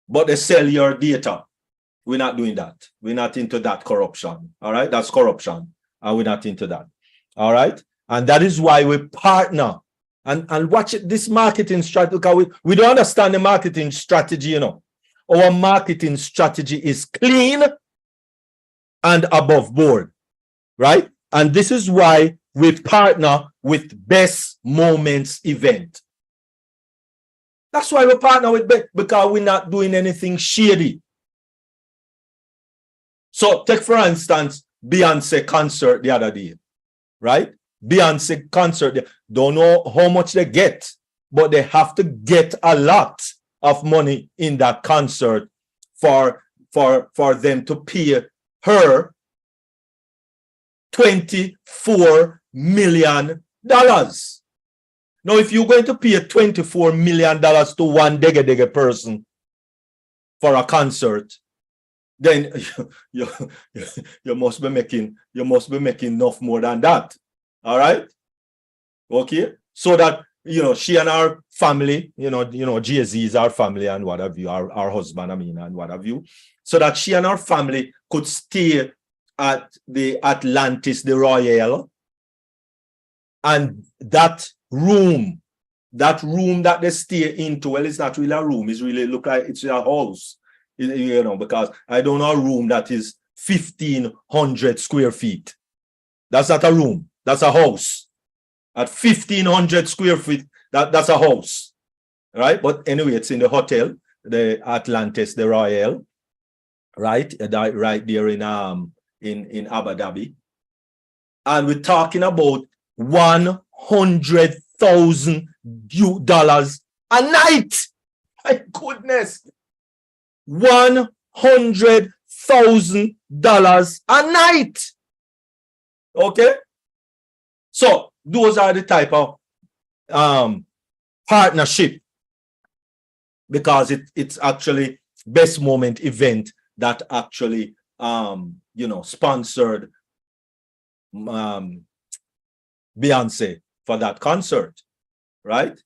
S4: but they sell your data. We're not doing that. We're not into that corruption. All right. That's corruption. And we're not into that. All right. And that is why we partner and watch it, this marketing strategy, because we don't understand the marketing strategy, you know. our marketing strategy is clean and above board, right? And this is why we partner with Best Moments event. That's why we partner with Best, because we're not doing anything shady. So take, for instance, Beyonce concert the other day, right? Beyonce concert, don't know how much they get, but they have to get a lot of money in that concert for them to pay her $24 million. Now, if you're going to pay $24 million to one dege person for a concert, then you must be making enough more than that. All right. Okay. So that, you know, she and our family, you know, Jay-Z is our family and what have you, our husband, I mean, and what have you, so that she and our family could stay at the Atlantis, the Royal, and that room that they stay into, well, it's not really a room, it's really look like it's a house, you know, because I don't know a room that is 1,500 square feet. That's not a room, that's a house. At 1,500 square feet, that's a house, right? But anyway, it's in the hotel, the Atlantis, the Royal, right? Right there in Abu Dhabi. And we're talking about $100,000 a night. My goodness. $100,000 a night. Okay? So those are the type of partnership, because it's actually Best Moment event that actually you know, sponsored Beyonce for that concert, right?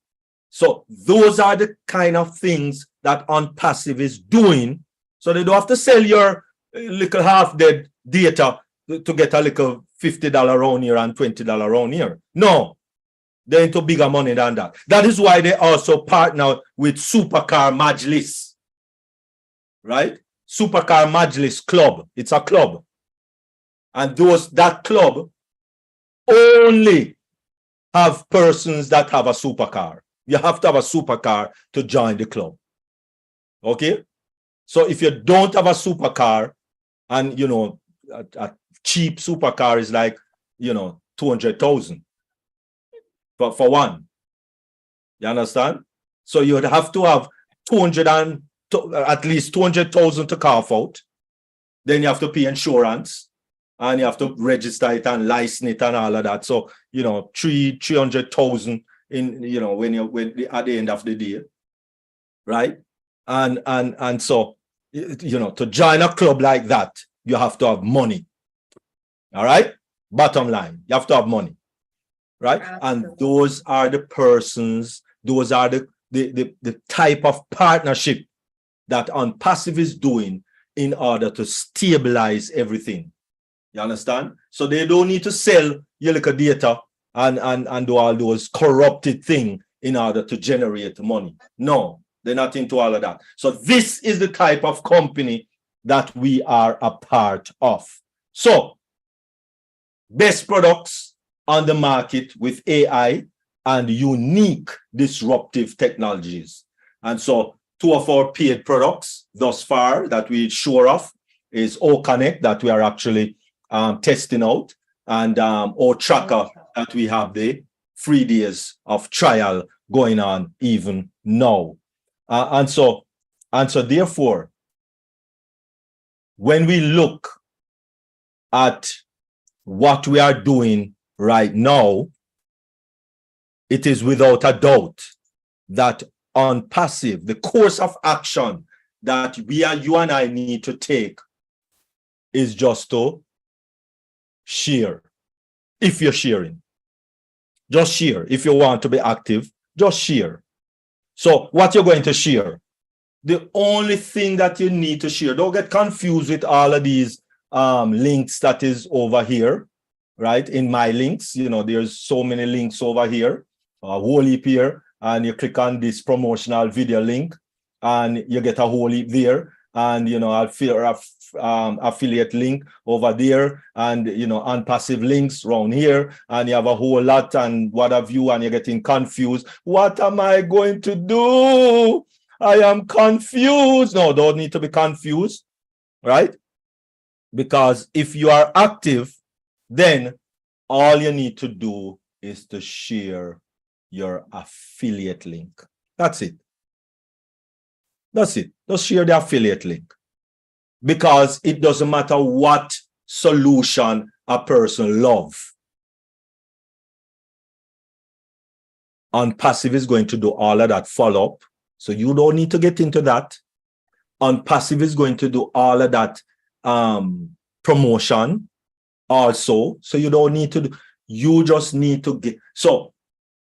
S4: So those are the kind of things that ONPASSIVE is doing, so they don't have to sell your little half-dead data to get a little $50 round here and $20 round here. No, they're into bigger money than that. That is why they also partner with Supercar Majlis, right? Supercar Majlis Club. It's a club. And that club only have persons that have a supercar. You have to have a supercar to join the club. Okay? So if you don't have a supercar, and you know, a cheap supercar is like, you know, 200,000 for one. You understand? So you'd have to have at least 200,000 to carve out. Then you have to pay insurance, and you have to register it and license it and all of that. So, you know, 300,000 in, you know, when at the end of the day, right? And so, you know, to join a club like that, you have to have money. All right? Bottom line, you have to have money, right? Absolutely. And those are the persons, those are the type of partnership that ONPASSIVE is doing in order to stabilize everything. You understand? So they don't need to sell your little data and do all those corrupted things in order to generate money. No, they're not into all of that. So this is the type of company that we are a part of. So best products on the market with AI and unique disruptive technologies. And so two of our paid products thus far that we sure of is OConnect, that we are actually testing out, and OTracker, that we have the 3 days of trial going on even now. And so therefore, when we look at what we are doing right now, it is without a doubt that ONPASSIVE, the course of action that you and I need to take is just to share. If you're sharing, just share. If you want to be active, just share. So what you're going to share, the only thing that you need to share, don't get confused with all of these links that is over here, right? In my links, you know, there's so many links over here, whole heap here, and you click on this promotional video link, and you get a whole heap there, and I'll feel affiliate link over there, and unpassive links around here, and you have a whole lot and what have you, and you're getting confused. What am I going to do? I am confused. No, don't need to be confused, right? Because if you are active, then all you need to do is to share your affiliate link. That's it. That's it. Just share the affiliate link. Because it doesn't matter what solution a person loves. ONPASSIVE is going to do all of that follow-up. So you don't need to get into that. ONPASSIVE is going to do all of that promotion also. So you don't need to do, you just need to get. So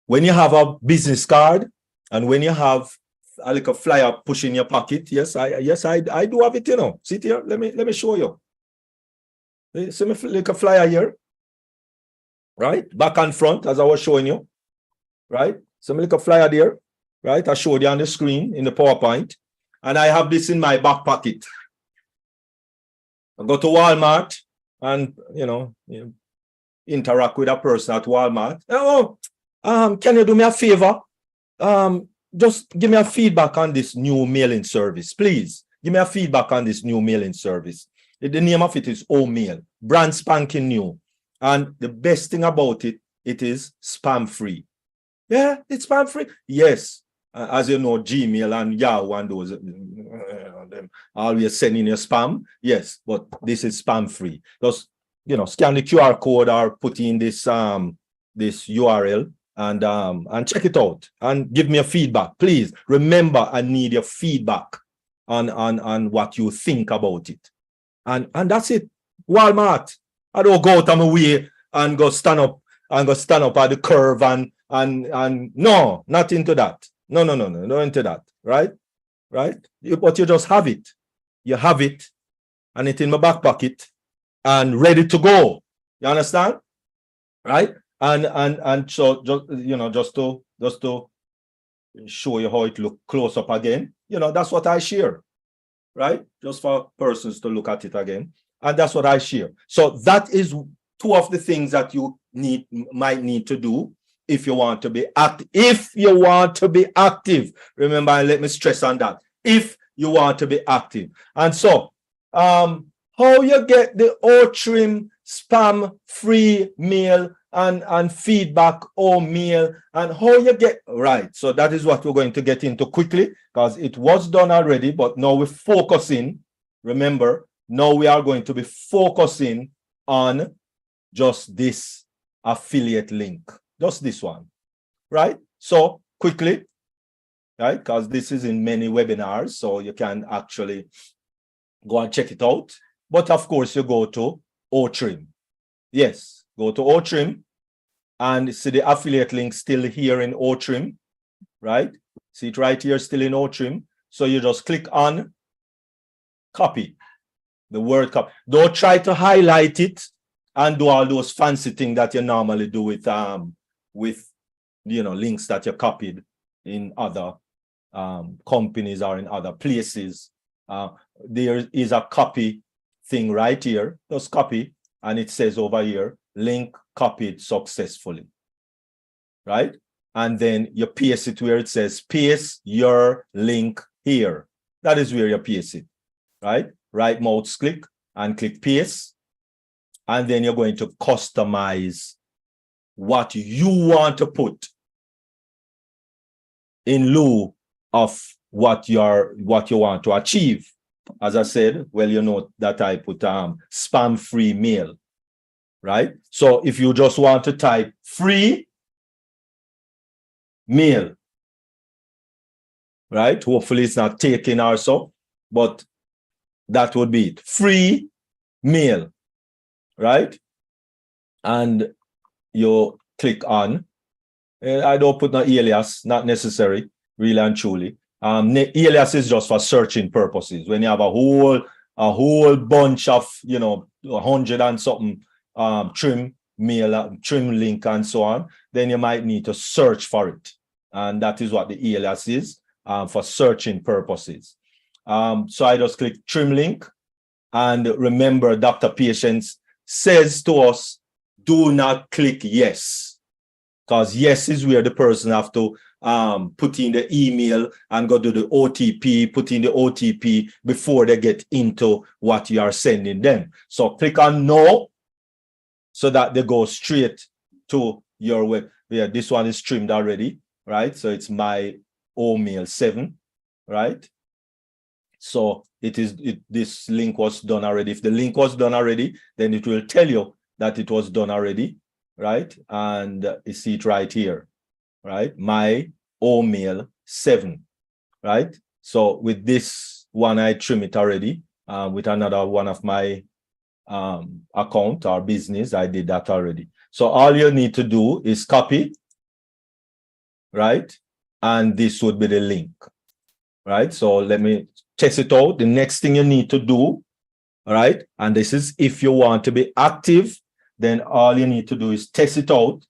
S4: when you have a business card and when you have like a flyer push in your pocket, yes, I do have it, Sit here, let me show you. See me like a flyer here, right? Back and front, as I was showing you, right? So me like a flyer there, right? I showed you on the screen in the PowerPoint, and I have this in my back pocket. I go to Walmart and interact with a person at Walmart. Oh, can you do me a favor? Just give me a feedback on this new mailing service, please. Give me a feedback on this new mailing service. The name of it is OMail, brand spanking new. And the best thing about it, it is spam free. Yeah, it's spam free. Yes. As you know, Gmail and Yahoo and those them always sending you spam. Yes, but this is spam free. Just scan the QR code or put in this this URL and check it out and give me a feedback. Please remember, I need your feedback on what you think about it. And that's it. Walmart. I don't go out of my way and go stand up at the curve and no, not into that. No, not into that. Right? But you just have it. You have it, and it's in my back pocket and ready to go. You understand? Right? And so just to show you how it look close up again, that's what I share, right? Just for persons to look at it again, and that's what I share. So that is two of the things that you might need to do if you want to be active. If you want to be active, remember, and let me stress on that. If you want to be active, and so how you get the OTRIM spam free mail and feedback or mail, and how you get right. So that is what we're going to get into quickly, because it was done already, but now we're focusing. Remember, now we are going to be focusing on just this affiliate link, just this one, right? So quickly, right? Because this is in many webinars, so you can actually go and check it out. But of course, you go to OTRIM. Yes, go to OTRIM and see the affiliate link still here in OTRIM, right? See it right here still in OTRIM. So you just click on copy, the word copy. Don't try to highlight it and do all those fancy things that you normally do with links that you copied in other companies or in other places. There is a copy thing right here. Just copy, and it says over here, link copied successfully, right? And then you paste it where it says paste your link here. That is where you paste it, right? Right mouse click and click paste, and then you're going to customize what you want to put in lieu of what you want to achieve. As I said, well, you know that I put spam free mail, right? So if you just want to type free mail, right? Hopefully it's not taken or so, but that would be it. Free mail, right? And you click on, I don't put no alias, not necessary, really and truly. Alias is just for searching purposes. When you have a whole bunch of 100 and something trim mail, trim link and so on, then you might need to search for it, and that is what the alias is. for searching purposes. So I just click trim link, and remember, Dr. Patience says to us, do not click yes, because yes is where the person have to put in the email and go to the OTP, put in the OTP before they get into what you are sending them. So click on no, so that they go straight to your web. Yeah, this one is trimmed already, right? So it's my OMail 7, right? So this link was done already. If the link was done already, then it will tell you that it was done already, right? And you see it right here, right? My OMail 7, right? So with this one, I trim it already. With another one of my account or business, I did that already. So all you need to do is copy, right? And this would be the link, right? So let me test it out. The next thing you need to do, all right? And this is if you want to be active, then all you need to do is test it out,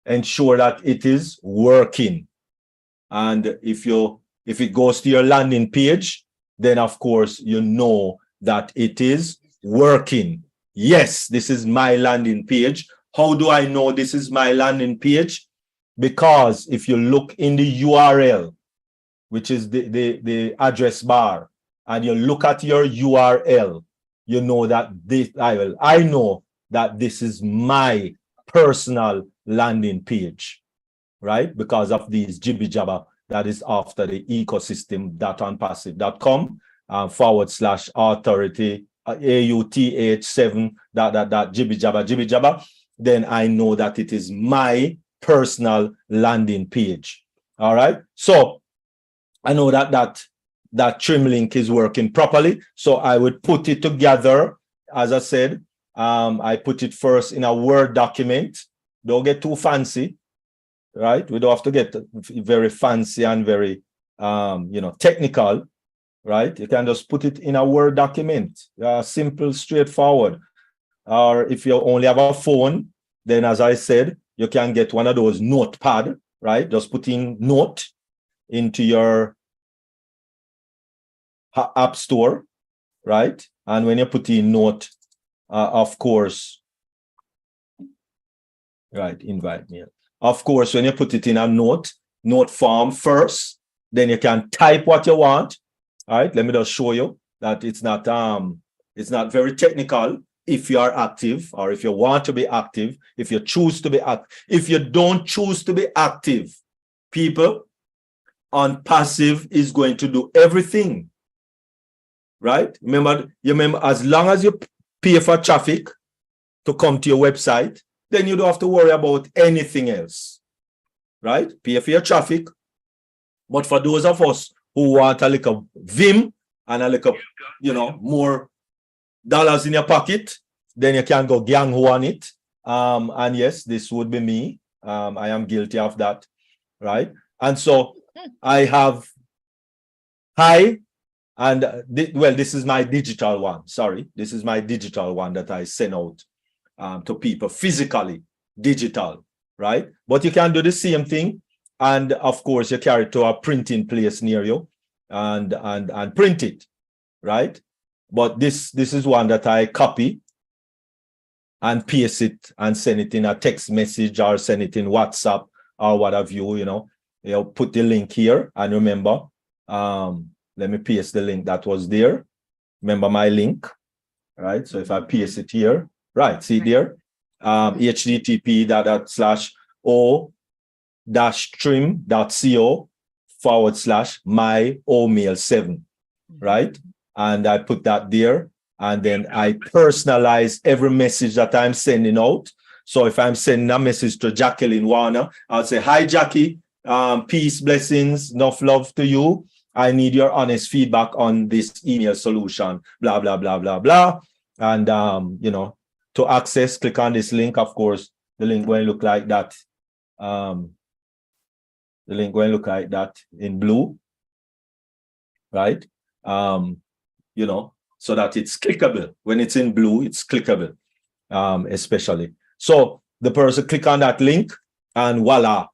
S4: ensure that it is working. And if it goes to your landing page, then of course you know that it is working. Yes, this is my landing page. How do I know this is my landing page? Because if you look in the URL, which is the address bar, and you look at your URL, you know that I know that this is my personal landing page, right? Because of these jibby jabber that is after the ecosystem.onpassive.com /authority AUTH7 jibby jabber, then I know that it is my personal landing page. All right. So I know that trim link is working properly. So I would put it together. As I said, I put it first in a Word document. Don't get too fancy, right? We don't have to get very fancy and very, technical, right? You can just put it in a Word document, simple, straightforward. Or if you only have a phone, then as I said, you can get one of those notepad, right? Just put in note into your app store, right? And when you put in note, of course, right, invite me. Of course, when you put it in a note form first, then you can type what you want. All right, let me just show you that it's not very technical. If you are active, or if you want to be active, if you choose to be active, if you don't choose to be active, people, ONPASSIVE is going to do everything, right? Remember, as long as you pay for traffic to come to your website, then you don't have to worry about anything else, right? Pay for your traffic. But for those of us who want a little vim and a little, more dollars in your pocket, then you can go gang ho on it. And yes, this would be me. I am guilty of that, right? And so I have this is my digital one. Sorry, this is my digital one that I send out to people physically, digital, right? But you can do the same thing, and of course you carry it to a printing place near you and print it, right? But this is one that I copy and paste it and send it in a text message or send it in WhatsApp or what have you. You put the link here, and remember, let me paste the link that was there. Remember my link, right? So if I paste it here, right, see there, http://o-trim.co/my OMail 7, right? And I put that there, and then I personalize every message that I'm sending out. So if I'm sending a message to Jacqueline Warner, I'll say, hi, Jackie, peace, blessings, enough love to you. I need your honest feedback on this email solution, blah, blah, blah, blah, blah. And, to access, click on this link. Of course, the link will look like that. The link will look like that in blue, right? So that it's clickable. When it's in blue, it's clickable, especially. So the person click on that link, and voila,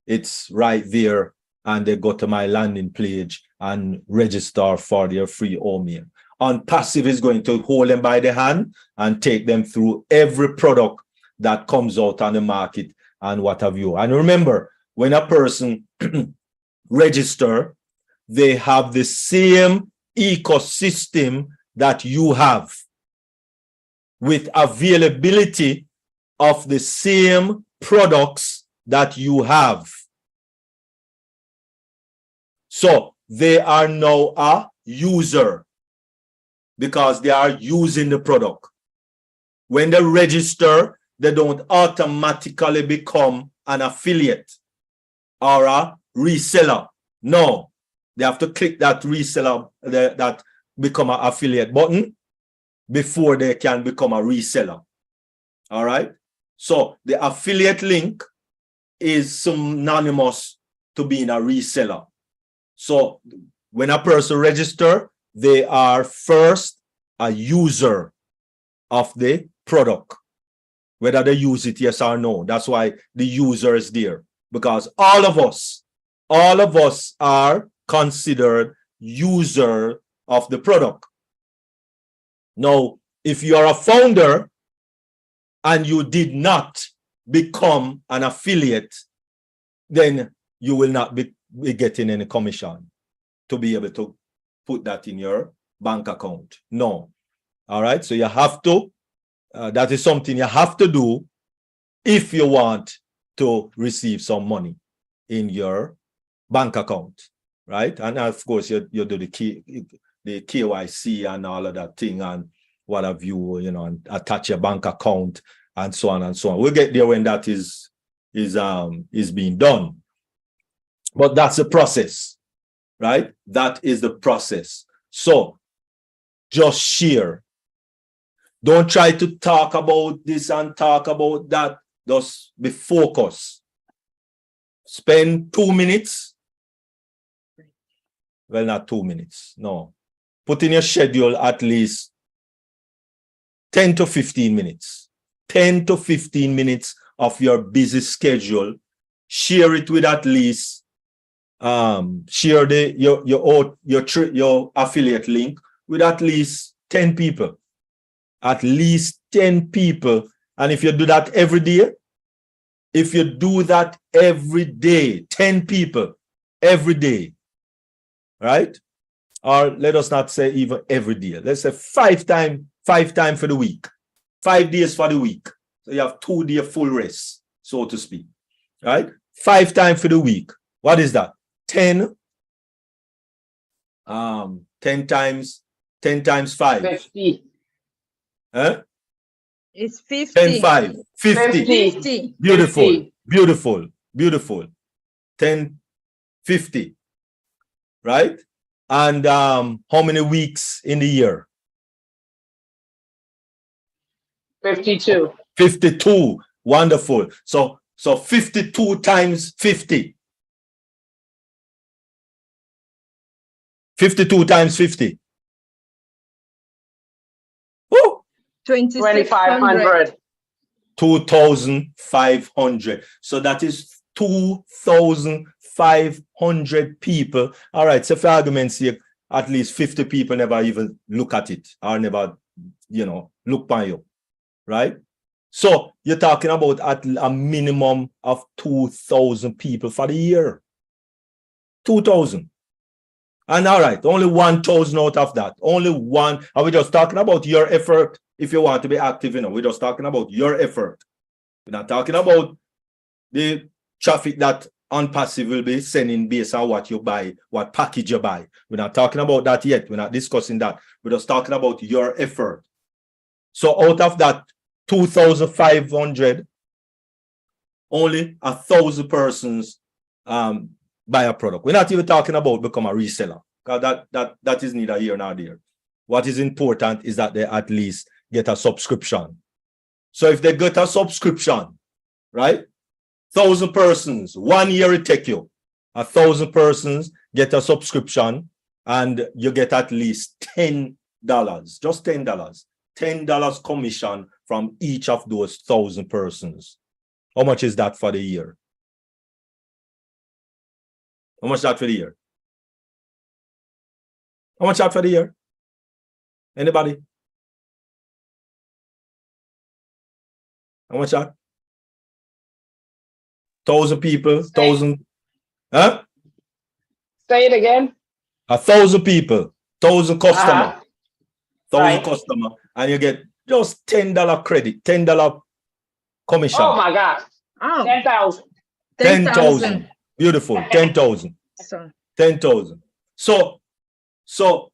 S4: it's right there and they go to my landing page and register for their free email. ONPASSIVE is going to hold them by the hand and take them through every product that comes out on the market and what have you. And remember, when a person register, they have the same ecosystem that you have, with availability of the same products that you have. So they are now a user because they are using the product. When they register, they don't automatically become an affiliate or a reseller. No, they have to click that reseller, that become an affiliate button before they can become a reseller. All right. So the affiliate link is synonymous to being a reseller. So when a person registers, they are first a user of the product, whether they use it, yes or no. That's why the user is there, because all of us are considered user of the product. Now, if you are a founder and you did not become an affiliate, then you will not be getting any commission to be able to put that in your bank account. No. All right. So you have to, that is something you have to do if you want to receive some money in your bank account. Right. And of course, you do the KYC and all of that thing and what have you, and attach your bank account and so on and so on. We'll get there when that is being done. But that's the process, right? That is the process. So just share. Don't try to talk about this and talk about that. Just be focused. Spend 2 minutes. Well, not 2 minutes. No. Put in your schedule at least 10 to 15 minutes. 10 to 15 minutes of your busy schedule. Share it with at least share your affiliate link with at least 10 people. At least 10 people. And if you do that every day, 10 people every day, right? Or let us not say even every day. Let's say 5 times for the week. 5 days for the week. So you have 2 days full rest, so to speak. Right? 5 times for the week. What is that? 10 times 5.
S5: 50.
S11: Huh? It's 50.
S4: 10, 5. 50.
S11: 50.
S4: Beautiful.
S5: 50.
S4: Beautiful. Beautiful. 10, 50. Right? And how many weeks in the year?
S5: 52.
S4: 52. Wonderful. So 52 times 50. 52 times 50. Woo!
S5: 2,500.
S4: 2,500. So that is 2,500 people. All right. So for argument's sake, at least 50 people never even look at it or never, look by you. Right? So you're talking about at a minimum of 2,000 people for the year. 2,000. And all right, only 1,000 out of that. Only one. Are we just talking about your effort if you want to be active? We're just talking about your effort. We're not talking about the traffic that ONPASSIVE will be sending based on what you buy, what package you buy. We're not talking about that yet. We're not discussing that. We're just talking about your effort. So out of that 2,500, only 1,000 persons buy a product. We're not even talking about become a reseller, because that is neither here nor there. What is important is that they at least get a subscription. So if they get a subscription, right? 1,000 persons, 1 year it take you. 1,000 persons get a subscription and you get at least $10, just $10. $10 commission from each of those 1,000 persons. How much is that for the year? How much that for the year? How much that for the year? Anybody? How much that? 1,000 people, 1,000. Huh?
S5: Say it again.
S4: 1,000 people, 1,000 customer, 1,000
S5: Right.
S4: customer, and you get just $10 credit, $10 commission.
S5: Oh my God.
S11: Oh,
S5: 10,000.
S4: 10,000. Beautiful. 10,000.
S11: So
S4: 10,000. So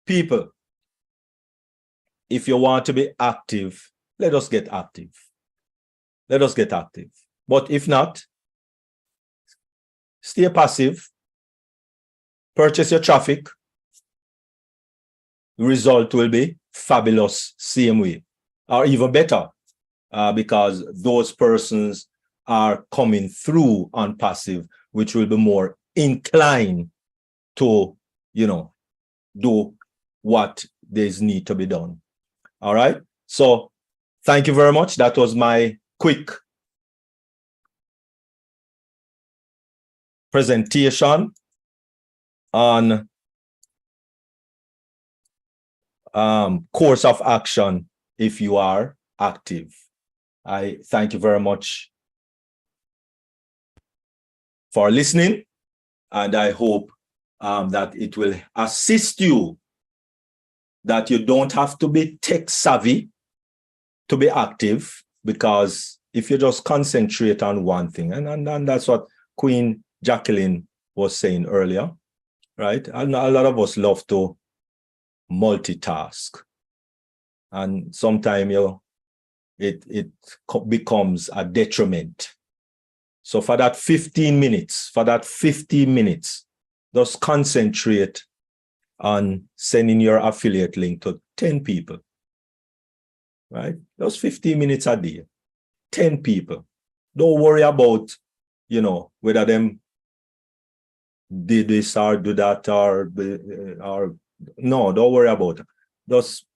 S4: people, if you want to be active, let us get active. Let us get active. But if not, stay passive. Purchase your traffic. The result will be fabulous same way, or even better, because those persons are coming through on passive, which will be more inclined to, do what there's need to be done. All right. So thank you very much. That was my quick presentation on course of action if you are active. I thank you very much for listening, and I hope that it will assist you, that you don't have to be tech savvy to be active, because if you just concentrate on one thing, and that's what Queen Jacqueline was saying earlier, right? And a lot of us love to multitask, and sometimes it becomes a detriment. So for that 15 minutes, just concentrate on sending your affiliate link to 10 people, right? Just 15 minutes a day, 10 people. Don't worry about, whether them did this or do that or no, don't worry about it. Just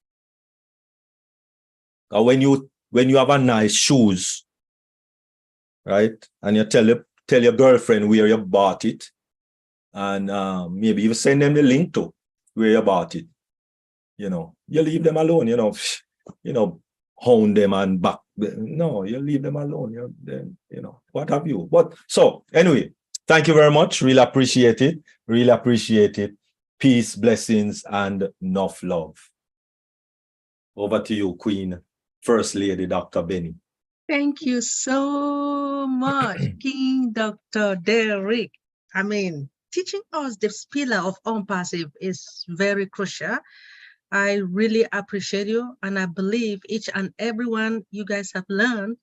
S4: when you have a nice shoes, right, and you tell your girlfriend where you bought it, and maybe you send them the link to where you bought it, you leave them alone, hound them and back. No, you leave them alone. What have you? But so anyway, thank you very much. Really appreciate it. Really appreciate it. Peace, blessings, and enough love. Over to you, Queen First Lady, Dr. Benny.
S1: Thank you so much, King Dr. Derrick. I mean, teaching us this pillar of ONPASSIVE is very crucial. I really appreciate you, and I believe each and every one you guys have learned.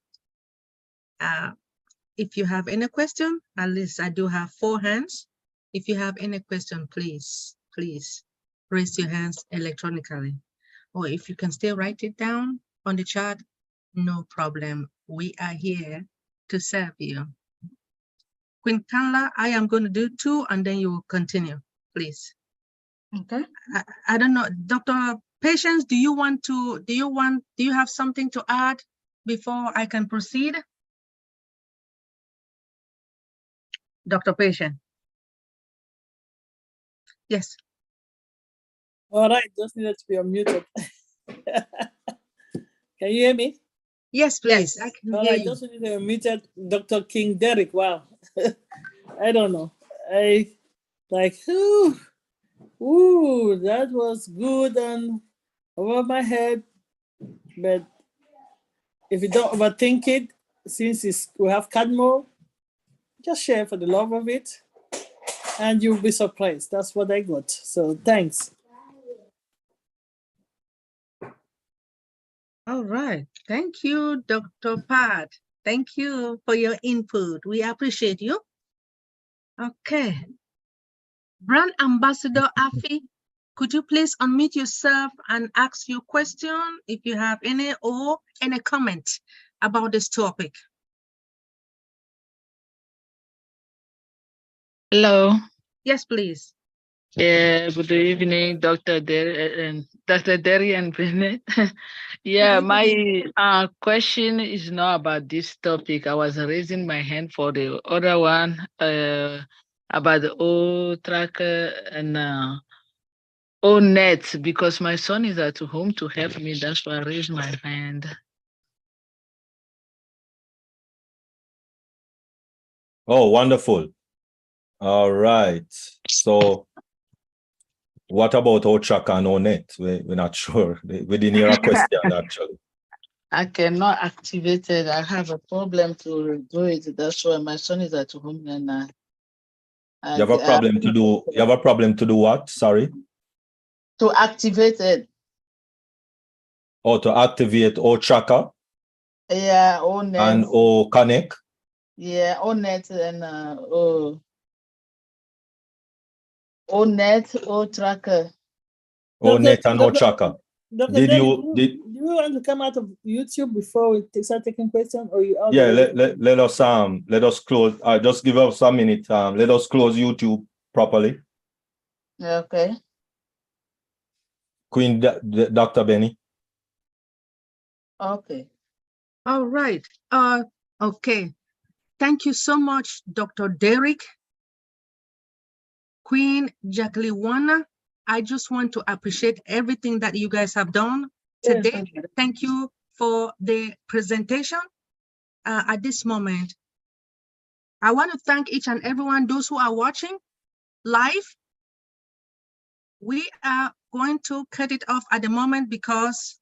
S1: If you have any question, at least I do have 4 hands. If you have any question, please raise your hands electronically. Or if you can still write it down on the chat, no problem. We are here to serve you. Queen Kanla, I am going to do 2 and then you will continue, please.
S11: okay.
S1: I don't know, Dr. Patience, do you have something to add before I can proceed? Dr. Patience. Yes.
S2: All right, just needed to be unmuted. Can you hear me?
S1: Yes, please.
S11: Yes.
S1: I can
S2: All
S1: hear
S2: right,
S1: you.
S2: just needed to be unmuted. Dr. King Derrick, wow. I don't know. Ooh, that was good and over my head. But if you don't overthink it, since we have Cadmo, just share for the love of it, and you'll be surprised. That's what I got. So thanks.
S1: All right. Thank you, Dr. Pat. Thank you for your input. We appreciate you. Okay. Brand Ambassador Afi, could you please unmute yourself and ask your question if you have any comment about this topic?
S13: Hello.
S1: Yes, please.
S13: Yeah, good evening, Dr. Derry and Bennett. Yeah, my question is not about this topic. I was raising my hand for the other one. about the old tracker and net, because my son is at home to help me. That's why I raised my hand.
S4: Oh, wonderful. All right. So what about tracker and net? We're not sure. We didn't hear a question actually.
S13: I cannot activate it. I have a problem to do it. That's why my son is at home and
S4: you have a problem to do. You have a problem to do what? Sorry.
S13: To activate it.
S4: Or to activate tracker.
S13: Yeah, net.
S4: And connect.
S13: Yeah, net and net tracker.
S4: Net and tracker.
S2: Dr. Derrick, do you want to come out of YouTube before we start taking questions, or you?
S4: Yeah, let us close. Just give us a minute. Let us close YouTube properly.
S13: Okay.
S4: Queen Dr. Benny.
S1: Okay. All right. Okay. Thank you so much, Dr. Derrick. Queen Jacqueline. I just want to appreciate everything that you guys have done today. Thank you for the presentation. At this moment, I want to thank each and everyone, those who are watching live. We are going to cut it off at the moment because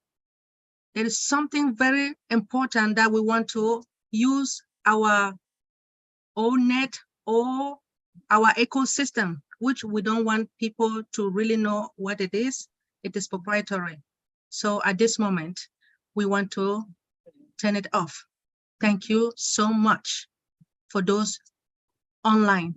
S1: there is something very important that we want to use our own net or our ecosystem, which we don't want people to really know what it is. It is proprietary. So at this moment, we want to turn it off. Thank you so much for those online.